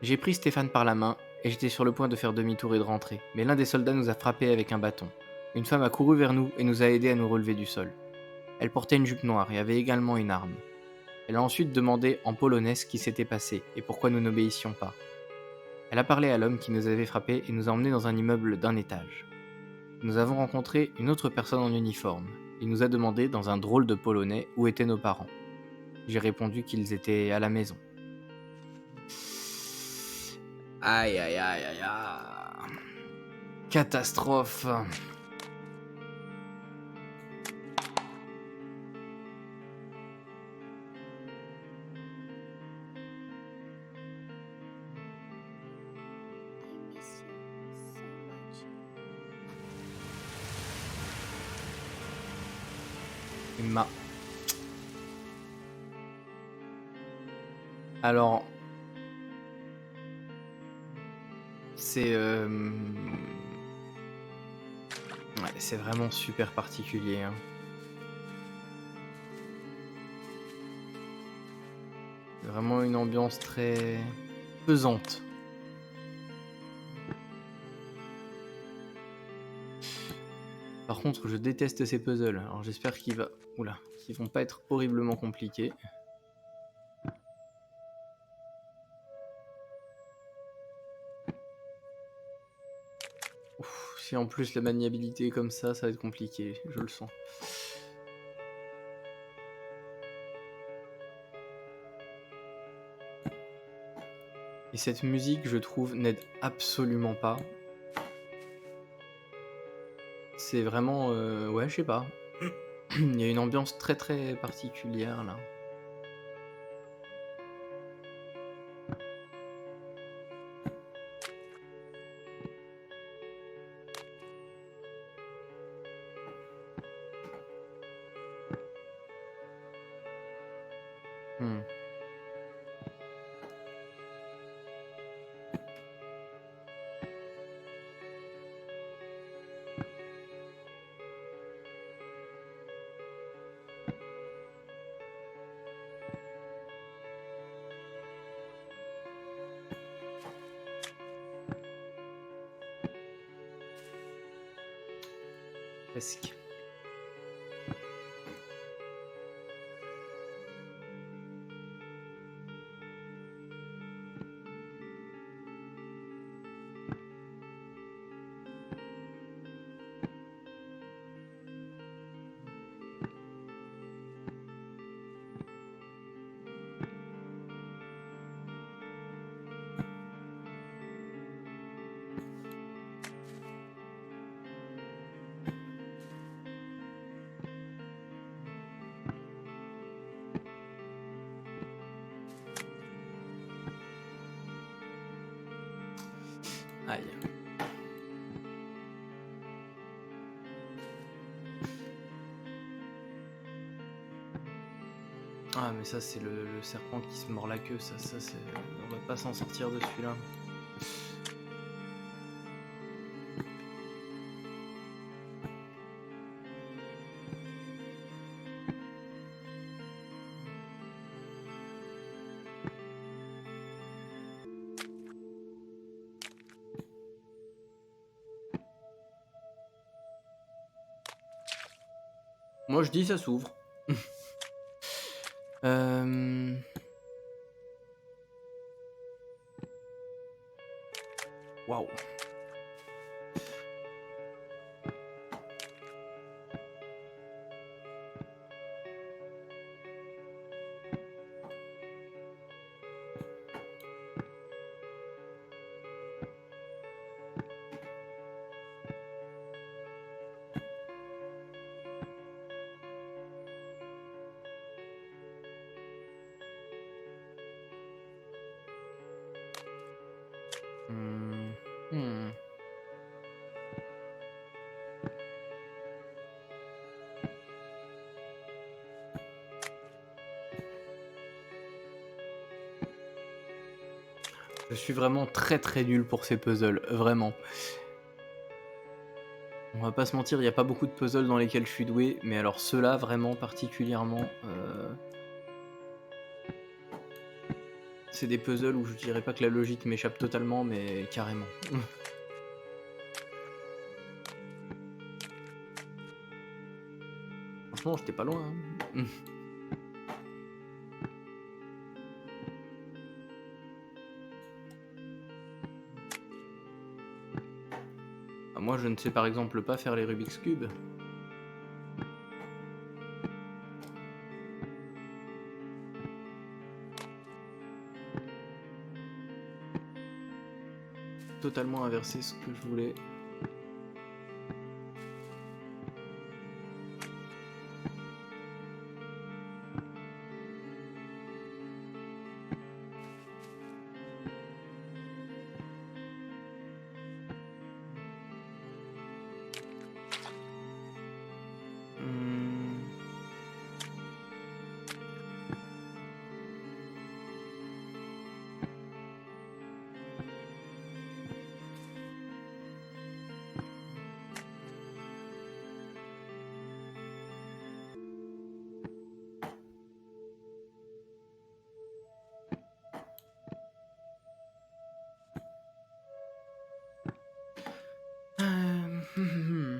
J'ai pris Stéphane par la main et j'étais sur le point de faire demi-tour et de rentrer, mais l'un des soldats nous a frappés avec un bâton. Une femme a couru vers nous et nous a aidés à nous relever du sol. Elle portait une jupe noire et avait également une arme. Elle a ensuite demandé en polonais ce qui s'était passé et pourquoi nous n'obéissions pas. Elle a parlé à l'homme qui nous avait frappés et nous a emmenés dans un immeuble d'un étage. Nous avons rencontré une autre personne en uniforme. Il nous a demandé, dans un drôle de polonais, où étaient nos parents. J'ai répondu qu'ils étaient à la maison. Aïe aïe aïe aïe aïe. Catastrophe. I miss you so much. Emma. Alors, c'est ouais, c'est vraiment super particulier. Hein. C'est vraiment une ambiance très pesante. Par contre, je déteste ces puzzles. Alors j'espère qu'ils vont pas être horriblement compliqués. Ouf, si en plus la maniabilité est comme ça va être compliqué, je le sens. Et cette musique, je trouve, n'aide absolument pas. C'est vraiment... ouais, je sais pas. Il y a une ambiance très très particulière là. Hmm. Presque. Aïe. Ah mais ça c'est le serpent qui se mord la queue, ça c'est... On va pas s'en sortir de celui-là. Moi je dis ça s'ouvre. Waouh. Hmm. Je suis vraiment très très nul pour ces puzzles, vraiment. On va pas se mentir, il n'y a pas beaucoup de puzzles dans lesquels je suis doué, mais alors ceux-là, vraiment particulièrement... C'est des puzzles où je dirais pas que la logique m'échappe totalement, mais carrément. Franchement, j'étais pas loin. Hein. Ah, moi, je ne sais par exemple pas faire les Rubik's Cube. Totalement inversé ce que je voulais. Hmm. Euh,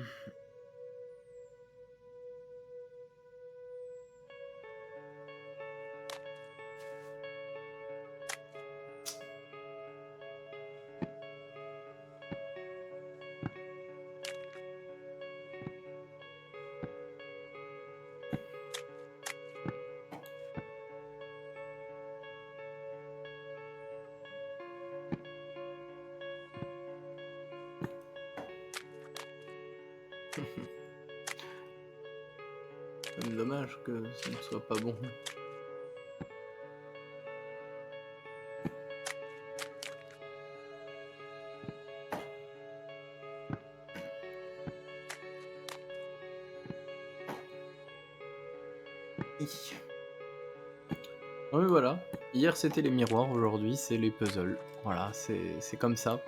C'est quand même dommage que ce ne soit pas bon. Oui, voilà. Hier c'était les miroirs, aujourd'hui c'est les puzzles. Voilà, c'est comme ça.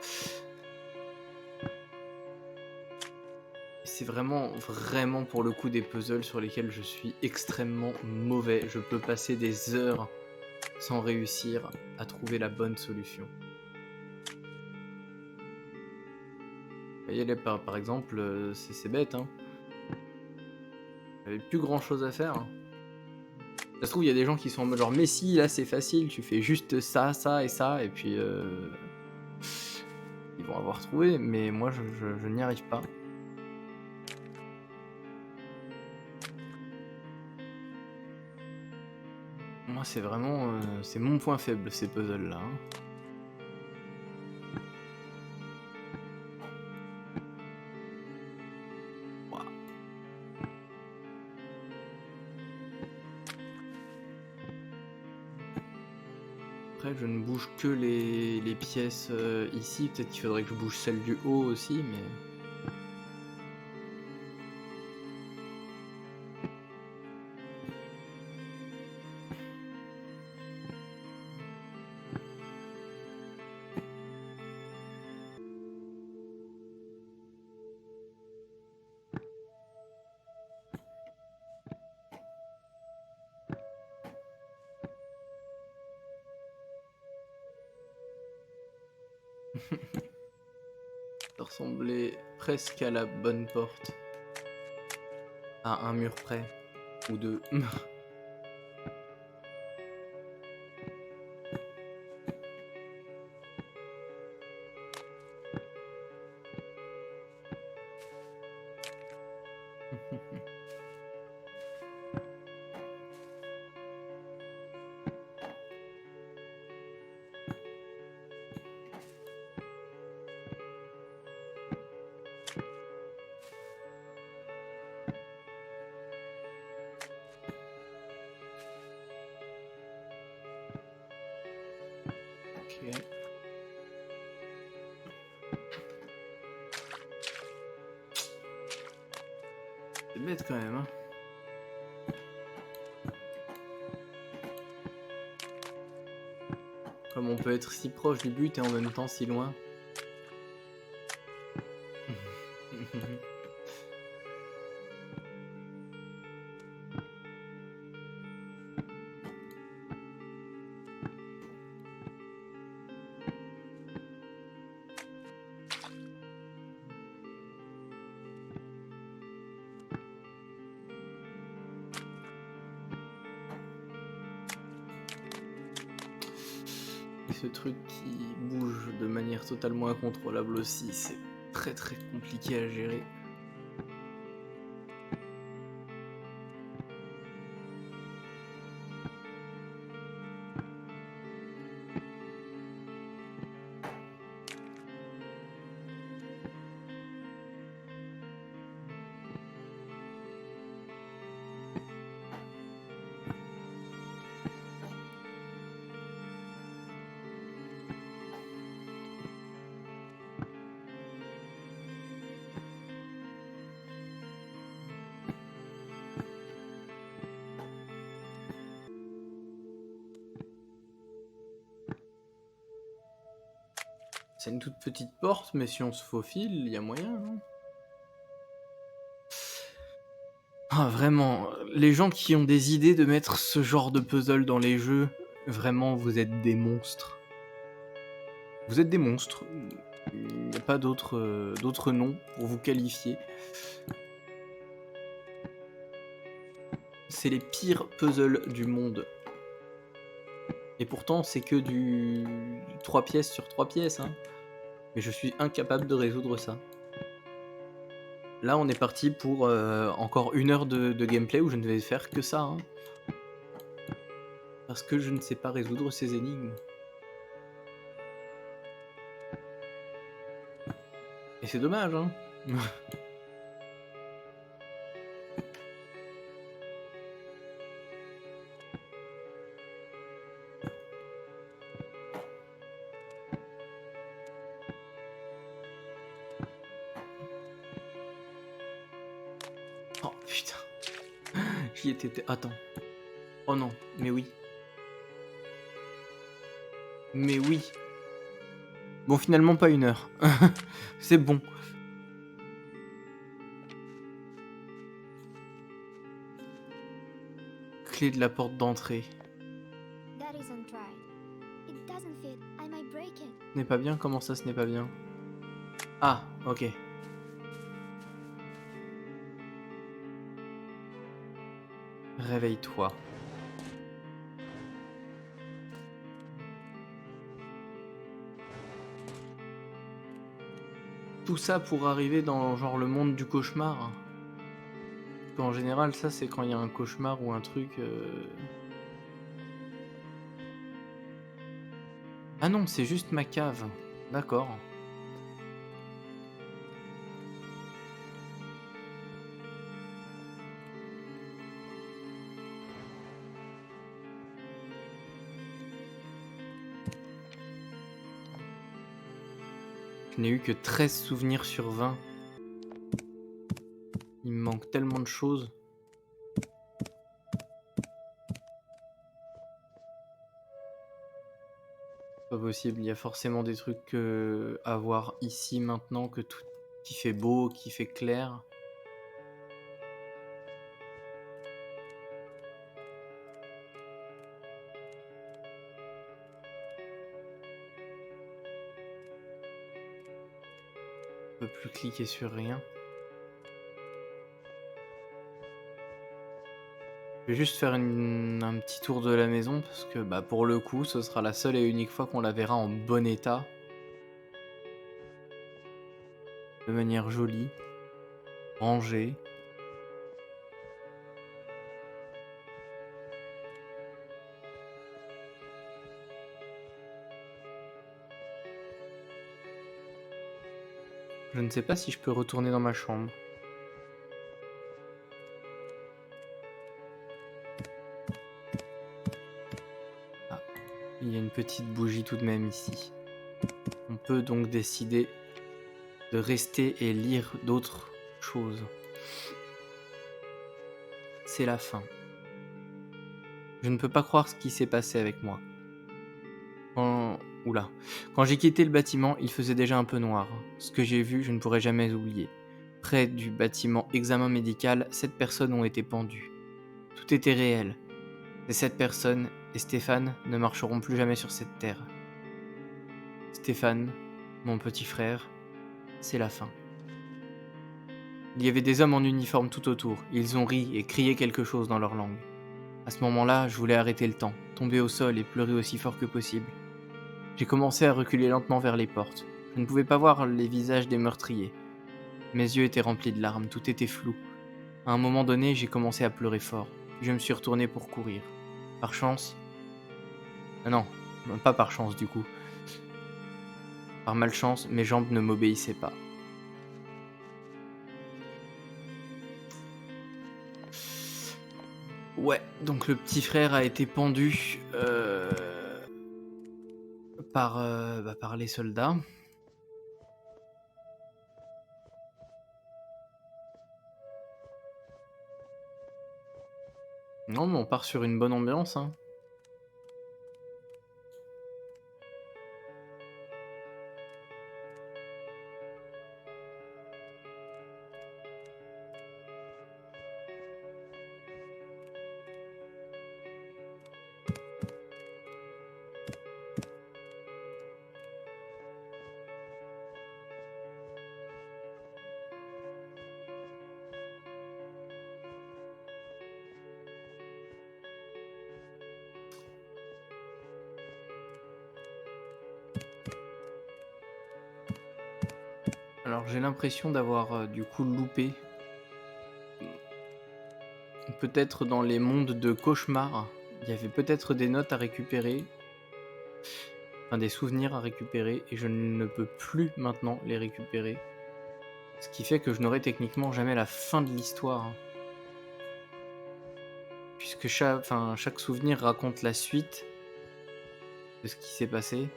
C'est vraiment pour le coup des puzzles sur lesquels je suis extrêmement mauvais. Je peux passer des heures sans réussir à trouver la bonne solution. Vous voyez là par exemple, c'est bête, hein. J'avais plus grand chose à faire. Ça se trouve, il y a des gens qui sont en mode genre, mais si, là c'est facile, tu fais juste ça, ça et ça, et puis ils vont avoir trouvé, mais moi je n'y arrive pas. Moi c'est vraiment, c'est mon point faible ces puzzles là. Hein. Ouah. Après je ne bouge que les pièces ici, peut-être qu'il faudrait que je bouge celle du haut aussi, mais... Ça ressemblait presque à la bonne porte. À un mur près. Ou deux. Ok. C'est bête quand même, hein. Comme on peut être si proche du but et en même temps si loin. ce truc qui bouge de manière totalement incontrôlable aussi, c'est très très compliqué à gérer. C'est une toute petite porte, mais si on se faufile, il y a moyen, non? Ah, vraiment, les gens qui ont des idées de mettre ce genre de puzzle dans les jeux, vraiment, vous êtes des monstres. Vous êtes des monstres. Il n'y a pas d'autre nom pour vous qualifier. C'est les pires puzzles du monde. Et pourtant, c'est que du 3 pièces sur 3 pièces, hein. Mais je suis incapable de résoudre ça. Là, on est parti pour encore 1 heure de gameplay où je ne vais faire que ça, hein. Parce que je ne sais pas résoudre ces énigmes. Et c'est dommage, hein. Oh putain. J'y étais... Attends. Oh non, mais oui. Mais oui. Bon, finalement, pas 1 heure. C'est bon. Clé de la porte d'entrée. That isn't right. It doesn't fit. I might break it. Ce n'est pas bien? Comment ça, ce n'est pas bien? Ah, ok. Réveille-toi. Tout ça pour arriver dans genre le monde du cauchemar. En général, ça c'est quand il y a un cauchemar ou un truc. Ah non, c'est juste ma cave. D'accord. Je n'ai eu que 13 souvenirs sur 20. Il me manque tellement de choses. Pas possible, il y a forcément des trucs à voir ici maintenant, que tout qui fait beau, qui fait clair. Je peux plus cliquer sur rien. Je vais juste faire un petit tour de la maison parce que bah, pour le coup, ce sera la seule et unique fois qu'on la verra en bon état. De manière jolie, rangée. Je ne sais pas si je peux retourner dans ma chambre. Ah, il y a une petite bougie tout de même ici. On peut donc décider de rester et lire d'autres choses. C'est la fin. Je ne peux pas croire ce qui s'est passé avec moi. Quand j'ai quitté le bâtiment, il faisait déjà un peu noir. Ce que j'ai vu, je ne pourrai jamais oublier. Près du bâtiment examen médical, 7 personnes ont été pendues. Tout était réel. Ces 7 personnes et Stéphane ne marcheront plus jamais sur cette terre. Stéphane, mon petit frère, c'est la fin. Il y avait des hommes en uniforme tout autour. Ils ont ri et crié quelque chose dans leur langue. À ce moment-là, je voulais arrêter le temps, tomber au sol et pleurer aussi fort que possible. J'ai commencé à reculer lentement vers les portes. Je ne pouvais pas voir les visages des meurtriers. Mes yeux étaient remplis de larmes, tout était flou. À un moment donné, j'ai commencé à pleurer fort. Puis je me suis retourné pour courir. Par chance... Ah non, pas par chance du coup. Par malchance, mes jambes ne m'obéissaient pas. Ouais, donc le petit frère a été pendu par les soldats. Non, mais on part sur une bonne ambiance, hein. Alors j'ai l'impression d'avoir du coup loupé. Peut-être dans les mondes de cauchemar, il y avait peut-être des notes à récupérer. Enfin des souvenirs à récupérer et je ne peux plus maintenant les récupérer. Ce qui fait que je n'aurai techniquement jamais la fin de l'histoire. Puisque chaque souvenir raconte la suite de ce qui s'est passé.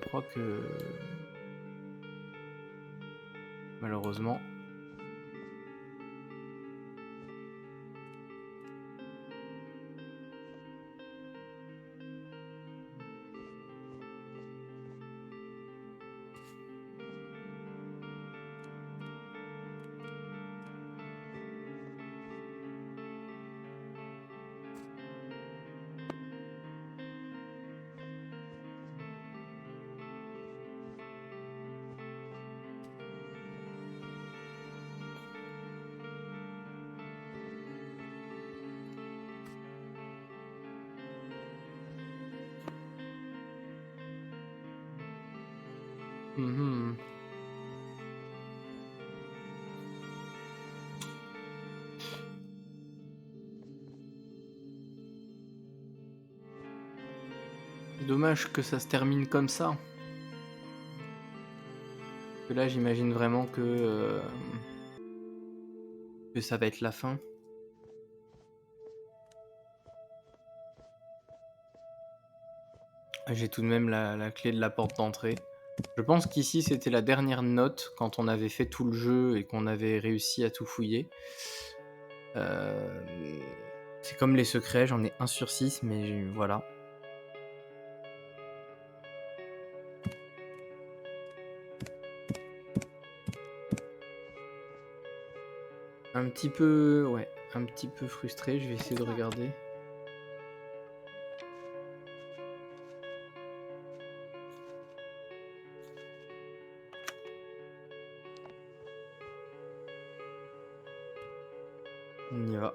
Je crois que... malheureusement... Mhm. Dommage que ça se termine comme ça. Que là, j'imagine vraiment que ça va être la fin. J'ai tout de même la clé de la porte d'entrée. Je pense qu'ici, c'était la dernière note quand on avait fait tout le jeu et qu'on avait réussi à tout fouiller. C'est comme les secrets, j'en ai 1 sur 6, mais voilà. Un petit peu... ouais, un petit peu frustré, je vais essayer de regarder. On y va.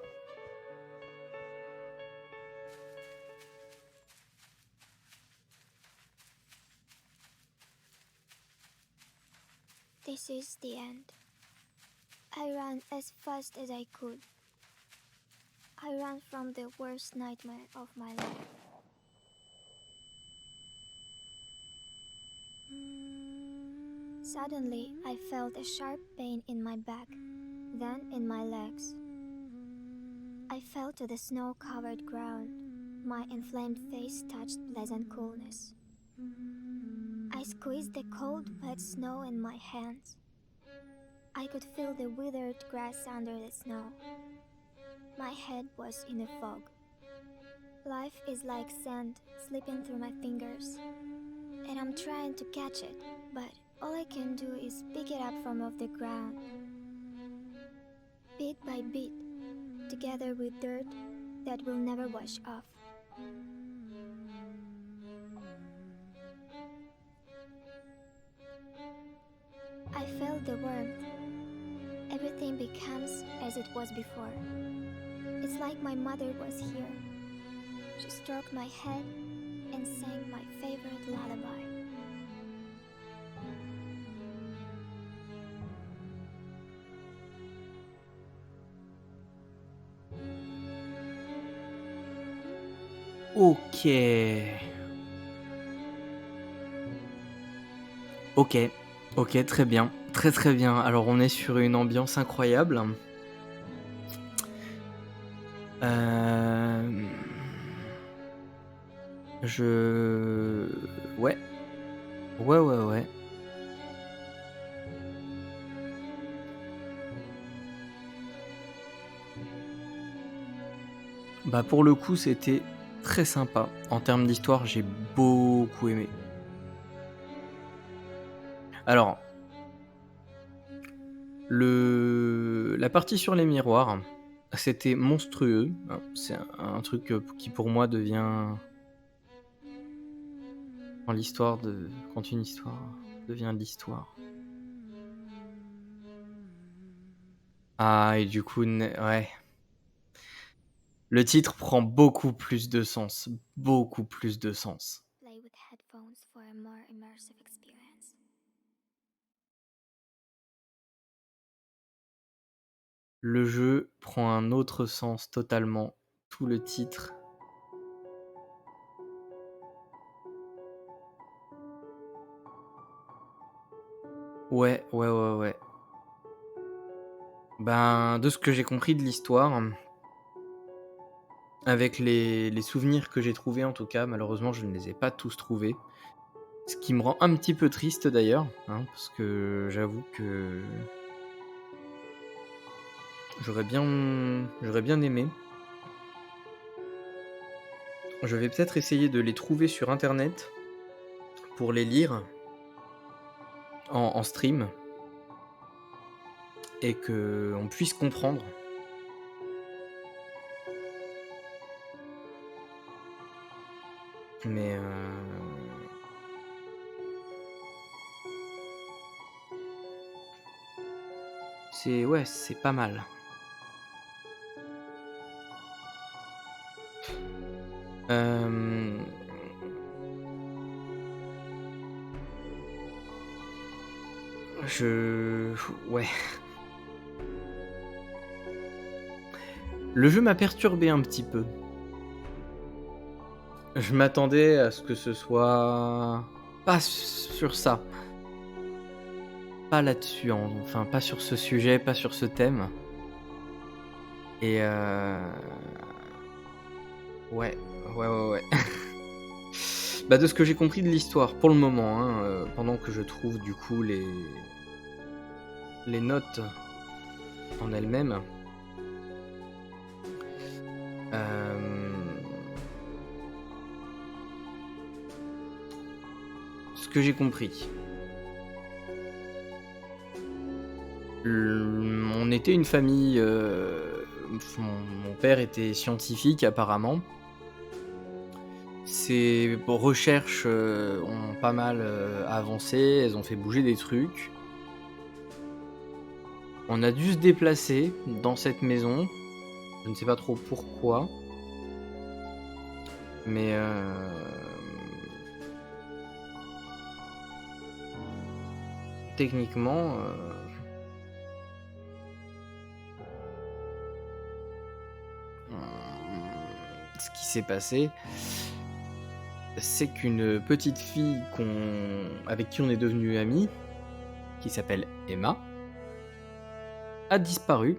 This is the end. I ran as fast as I could. I ran from the worst nightmare of my life. Suddenly, I felt a sharp pain in my back, then in my legs. I fell to the snow-covered ground. My inflamed face touched pleasant coolness. I squeezed the cold, wet snow in my hands. I could feel the withered grass under the snow. My head was in a fog. Life is like sand slipping through my fingers, and I'm trying to catch it, but all I can do is pick it up from off the ground. Bit by bit, together with dirt that will never wash off. I felt the warmth. Everything becomes as it was before. It's like my mother was here. She stroked my head and and sang my favorite lullaby. Ok. Ok. Ok, très bien. Très très bien. Alors on est sur une ambiance incroyable. Je... Ouais. Ouais. Bah pour le coup, c'était très sympa. En termes d'histoire, j'ai beaucoup aimé. Alors, la partie sur les miroirs, c'était monstrueux. C'est un truc qui pour moi devient... Quand une histoire devient l'histoire. Ah, et du coup, ouais. Le titre prend beaucoup plus de sens. Beaucoup plus de sens. Play with headphones for a more immersive experience. Le jeu prend un autre sens totalement. Tout le titre. Ouais. Ben, de ce que j'ai compris de l'histoire, avec les souvenirs que j'ai trouvés en tout cas, malheureusement je ne les ai pas tous trouvés. Ce qui me rend un petit peu triste d'ailleurs, parce que j'avoue que j'aurais bien aimé. Je vais peut-être essayer de les trouver sur internet pour les lire en stream et qu'on puisse comprendre. Mais c'est pas mal. Ouais. Le jeu m'a perturbé un petit peu. Je m'attendais à ce que ce soit pas sur ça. Pas là-dessus, enfin pas sur ce sujet, pas sur ce thème. Et ouais. Bah de ce que j'ai compris de l'histoire pour le moment, pendant que je trouve du coup les notes en elles-mêmes. Ce que j'ai compris. On était une famille. Mon père était scientifique apparemment. Ses recherches ont pas mal avancé, elles ont fait bouger des trucs. On a dû se déplacer dans cette maison. Je ne sais pas trop pourquoi. Mais techniquement, ce qui s'est passé, c'est qu'une petite fille avec qui on est devenu amis, qui s'appelle Emma, a disparu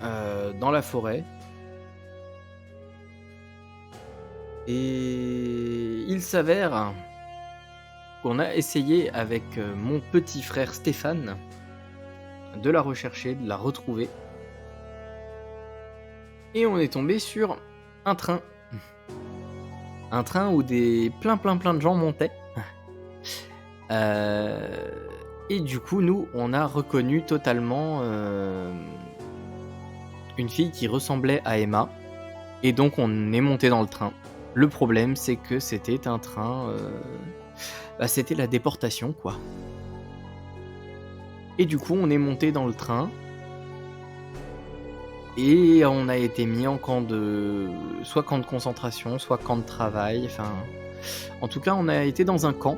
dans la forêt. Et il s'avère qu'on a essayé avec mon petit frère Stéphane de la rechercher, de la retrouver. Et on est tombé sur un train. Un train où plein de gens montaient. Et du coup, nous, on a reconnu totalement une fille qui ressemblait à Emma. Et donc, on est monté dans le train. Le problème, c'est que c'était un train... c'était la déportation, quoi. Et du coup, on est monté dans le train. et on a été mis en camp de soit camp de concentration, soit camp de travail, enfin, en tout cas, on a été dans un camp.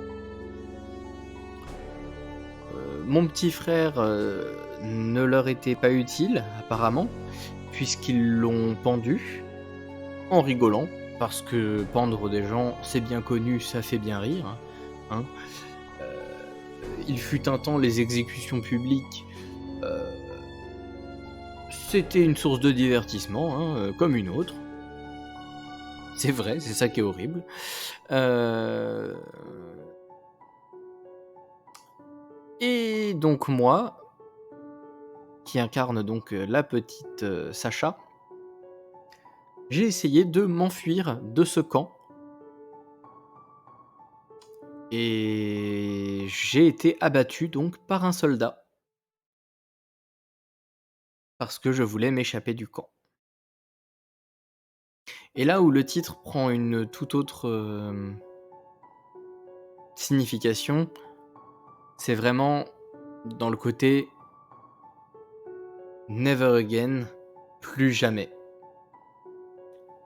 Mon petit frère, ne leur était pas utile apparemment, puisqu'ils l'ont pendu, en rigolant, parce que pendre des gens, c'est bien connu, ça fait bien rire, hein. Il fut un temps les exécutions publiques, heu, c'était une source de divertissement, hein, comme une autre. C'est vrai, c'est ça qui est horrible. Heu et donc moi, qui incarne donc, la petite, Sacha, j'ai essayé de m'enfuir de ce camp et j'ai été abattu donc par un soldat parce que je voulais m'échapper du camp. Et là où le titre prend une toute autre, signification, c'est vraiment dans le côté never again, plus jamais.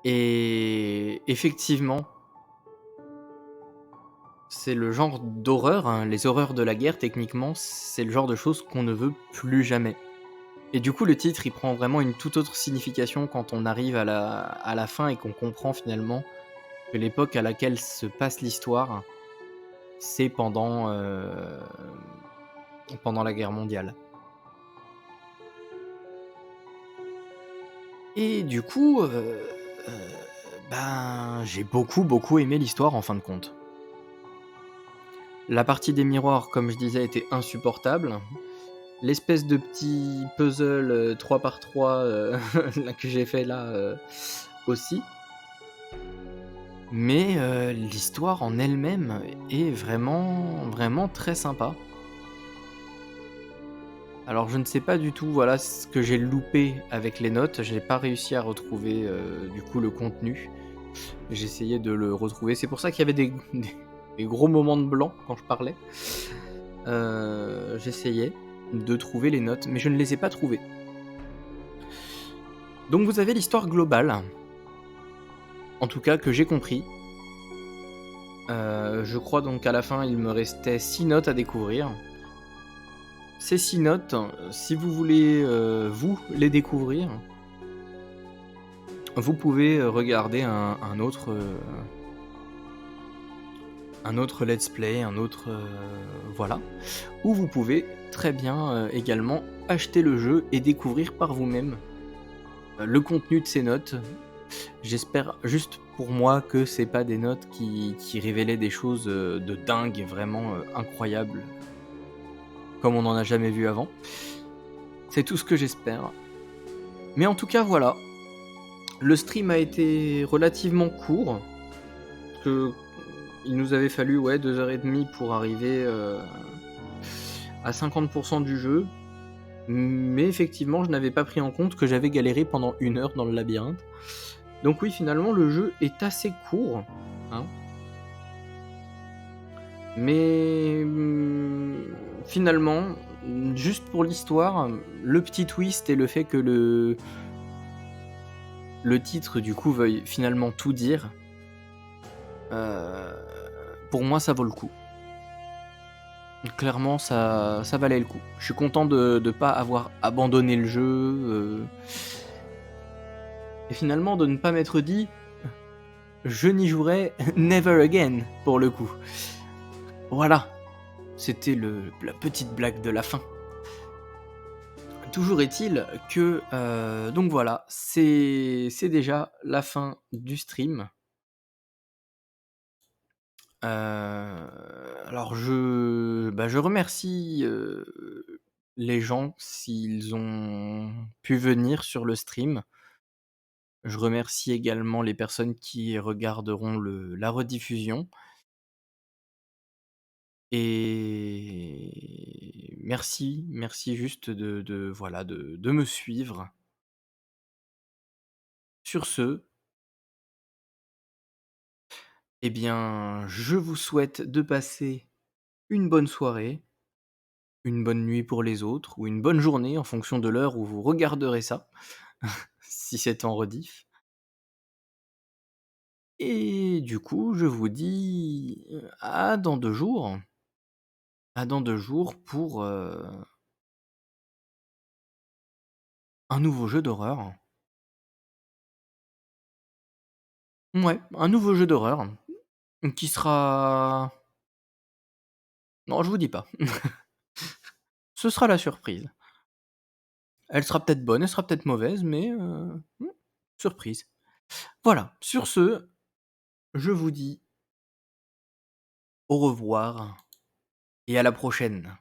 Et effectivement, c'est le genre d'horreur, hein, les horreurs de la guerre techniquement, c'est le genre de choses qu'on ne veut plus jamais. Et du coup, le titre, il prend vraiment une toute autre signification quand on arrive à la fin et qu'on comprend finalement que l'époque à laquelle se passe l'histoire, c'est pendant la guerre mondiale. Et du coup, ben, j'ai beaucoup, beaucoup aimé l'histoire en fin de compte. La partie des miroirs, comme je disais, était insupportable. L'espèce de petit puzzle, 3 par 3, que j'ai fait là, aussi. Mais, l'histoire en elle-même est vraiment, vraiment très sympa. Alors je ne sais pas du tout, voilà, ce que j'ai loupé avec les notes. J'ai pas réussi à retrouver, du coup, le contenu. J'essayais de le retrouver. C'est pour ça qu'il y avait des gros moments de blanc quand je parlais. J'essayais de trouver les notes, mais je ne les ai pas trouvées. Donc vous avez l'histoire globale, en tout cas que j'ai compris. Je crois donc qu'à la fin, il me restait 6 notes à découvrir. Ces 6 notes, si vous voulez, vous, les découvrir, vous pouvez, regarder un autre let's play, un autre, voilà. Ou vous pouvez très bien, également acheter le jeu et découvrir par vous-même, le contenu de ces notes. J'espère juste pour moi que c'est pas des notes qui révélaient des choses, de dingue, vraiment, incroyables, comme on n'en a jamais vu avant. C'est tout ce que j'espère. Mais en tout cas, voilà. Le stream a été relativement court, parce que il nous avait fallu, ouais, 2 heures et demie pour arriver, à 50 du jeu. Mais effectivement, je n'avais pas pris en compte que j'avais galéré pendant 1 heure dans le labyrinthe. Donc oui, finalement, le jeu est assez court, hein. Mais finalement, juste pour l'histoire, le petit twist et le fait que le titre, du coup, veuille finalement tout dire, pour moi, ça vaut le coup. Clairement, ça valait le coup. Je suis content de pas avoir abandonné le jeu, et finalement de ne pas m'être dit: «Je n'y jouerai never again», pour le coup. Voilà, c'était la petite blague de la fin. Toujours est-il que, donc voilà, c'est déjà la fin du stream. Alors je remercie, les gens s'ils ont pu venir sur le stream. Je remercie également les personnes qui regarderont la rediffusion et merci juste de voilà, de me suivre. Sur ce, eh bien, je vous souhaite de passer une bonne soirée, une bonne nuit pour les autres ou une bonne journée en fonction de l'heure où vous regarderez ça. si c'est en rediff. Et du coup, je vous dis, à dans 2 jours. À dans 2 jours pour, un nouveau jeu d'horreur. Ouais, un nouveau jeu d'horreur, qui sera non, je vous dis pas. Ce sera la surprise. Elle sera peut-être bonne, elle sera peut-être mauvaise, mais, surprise. Voilà, sur ce, je vous dis au revoir et à la prochaine.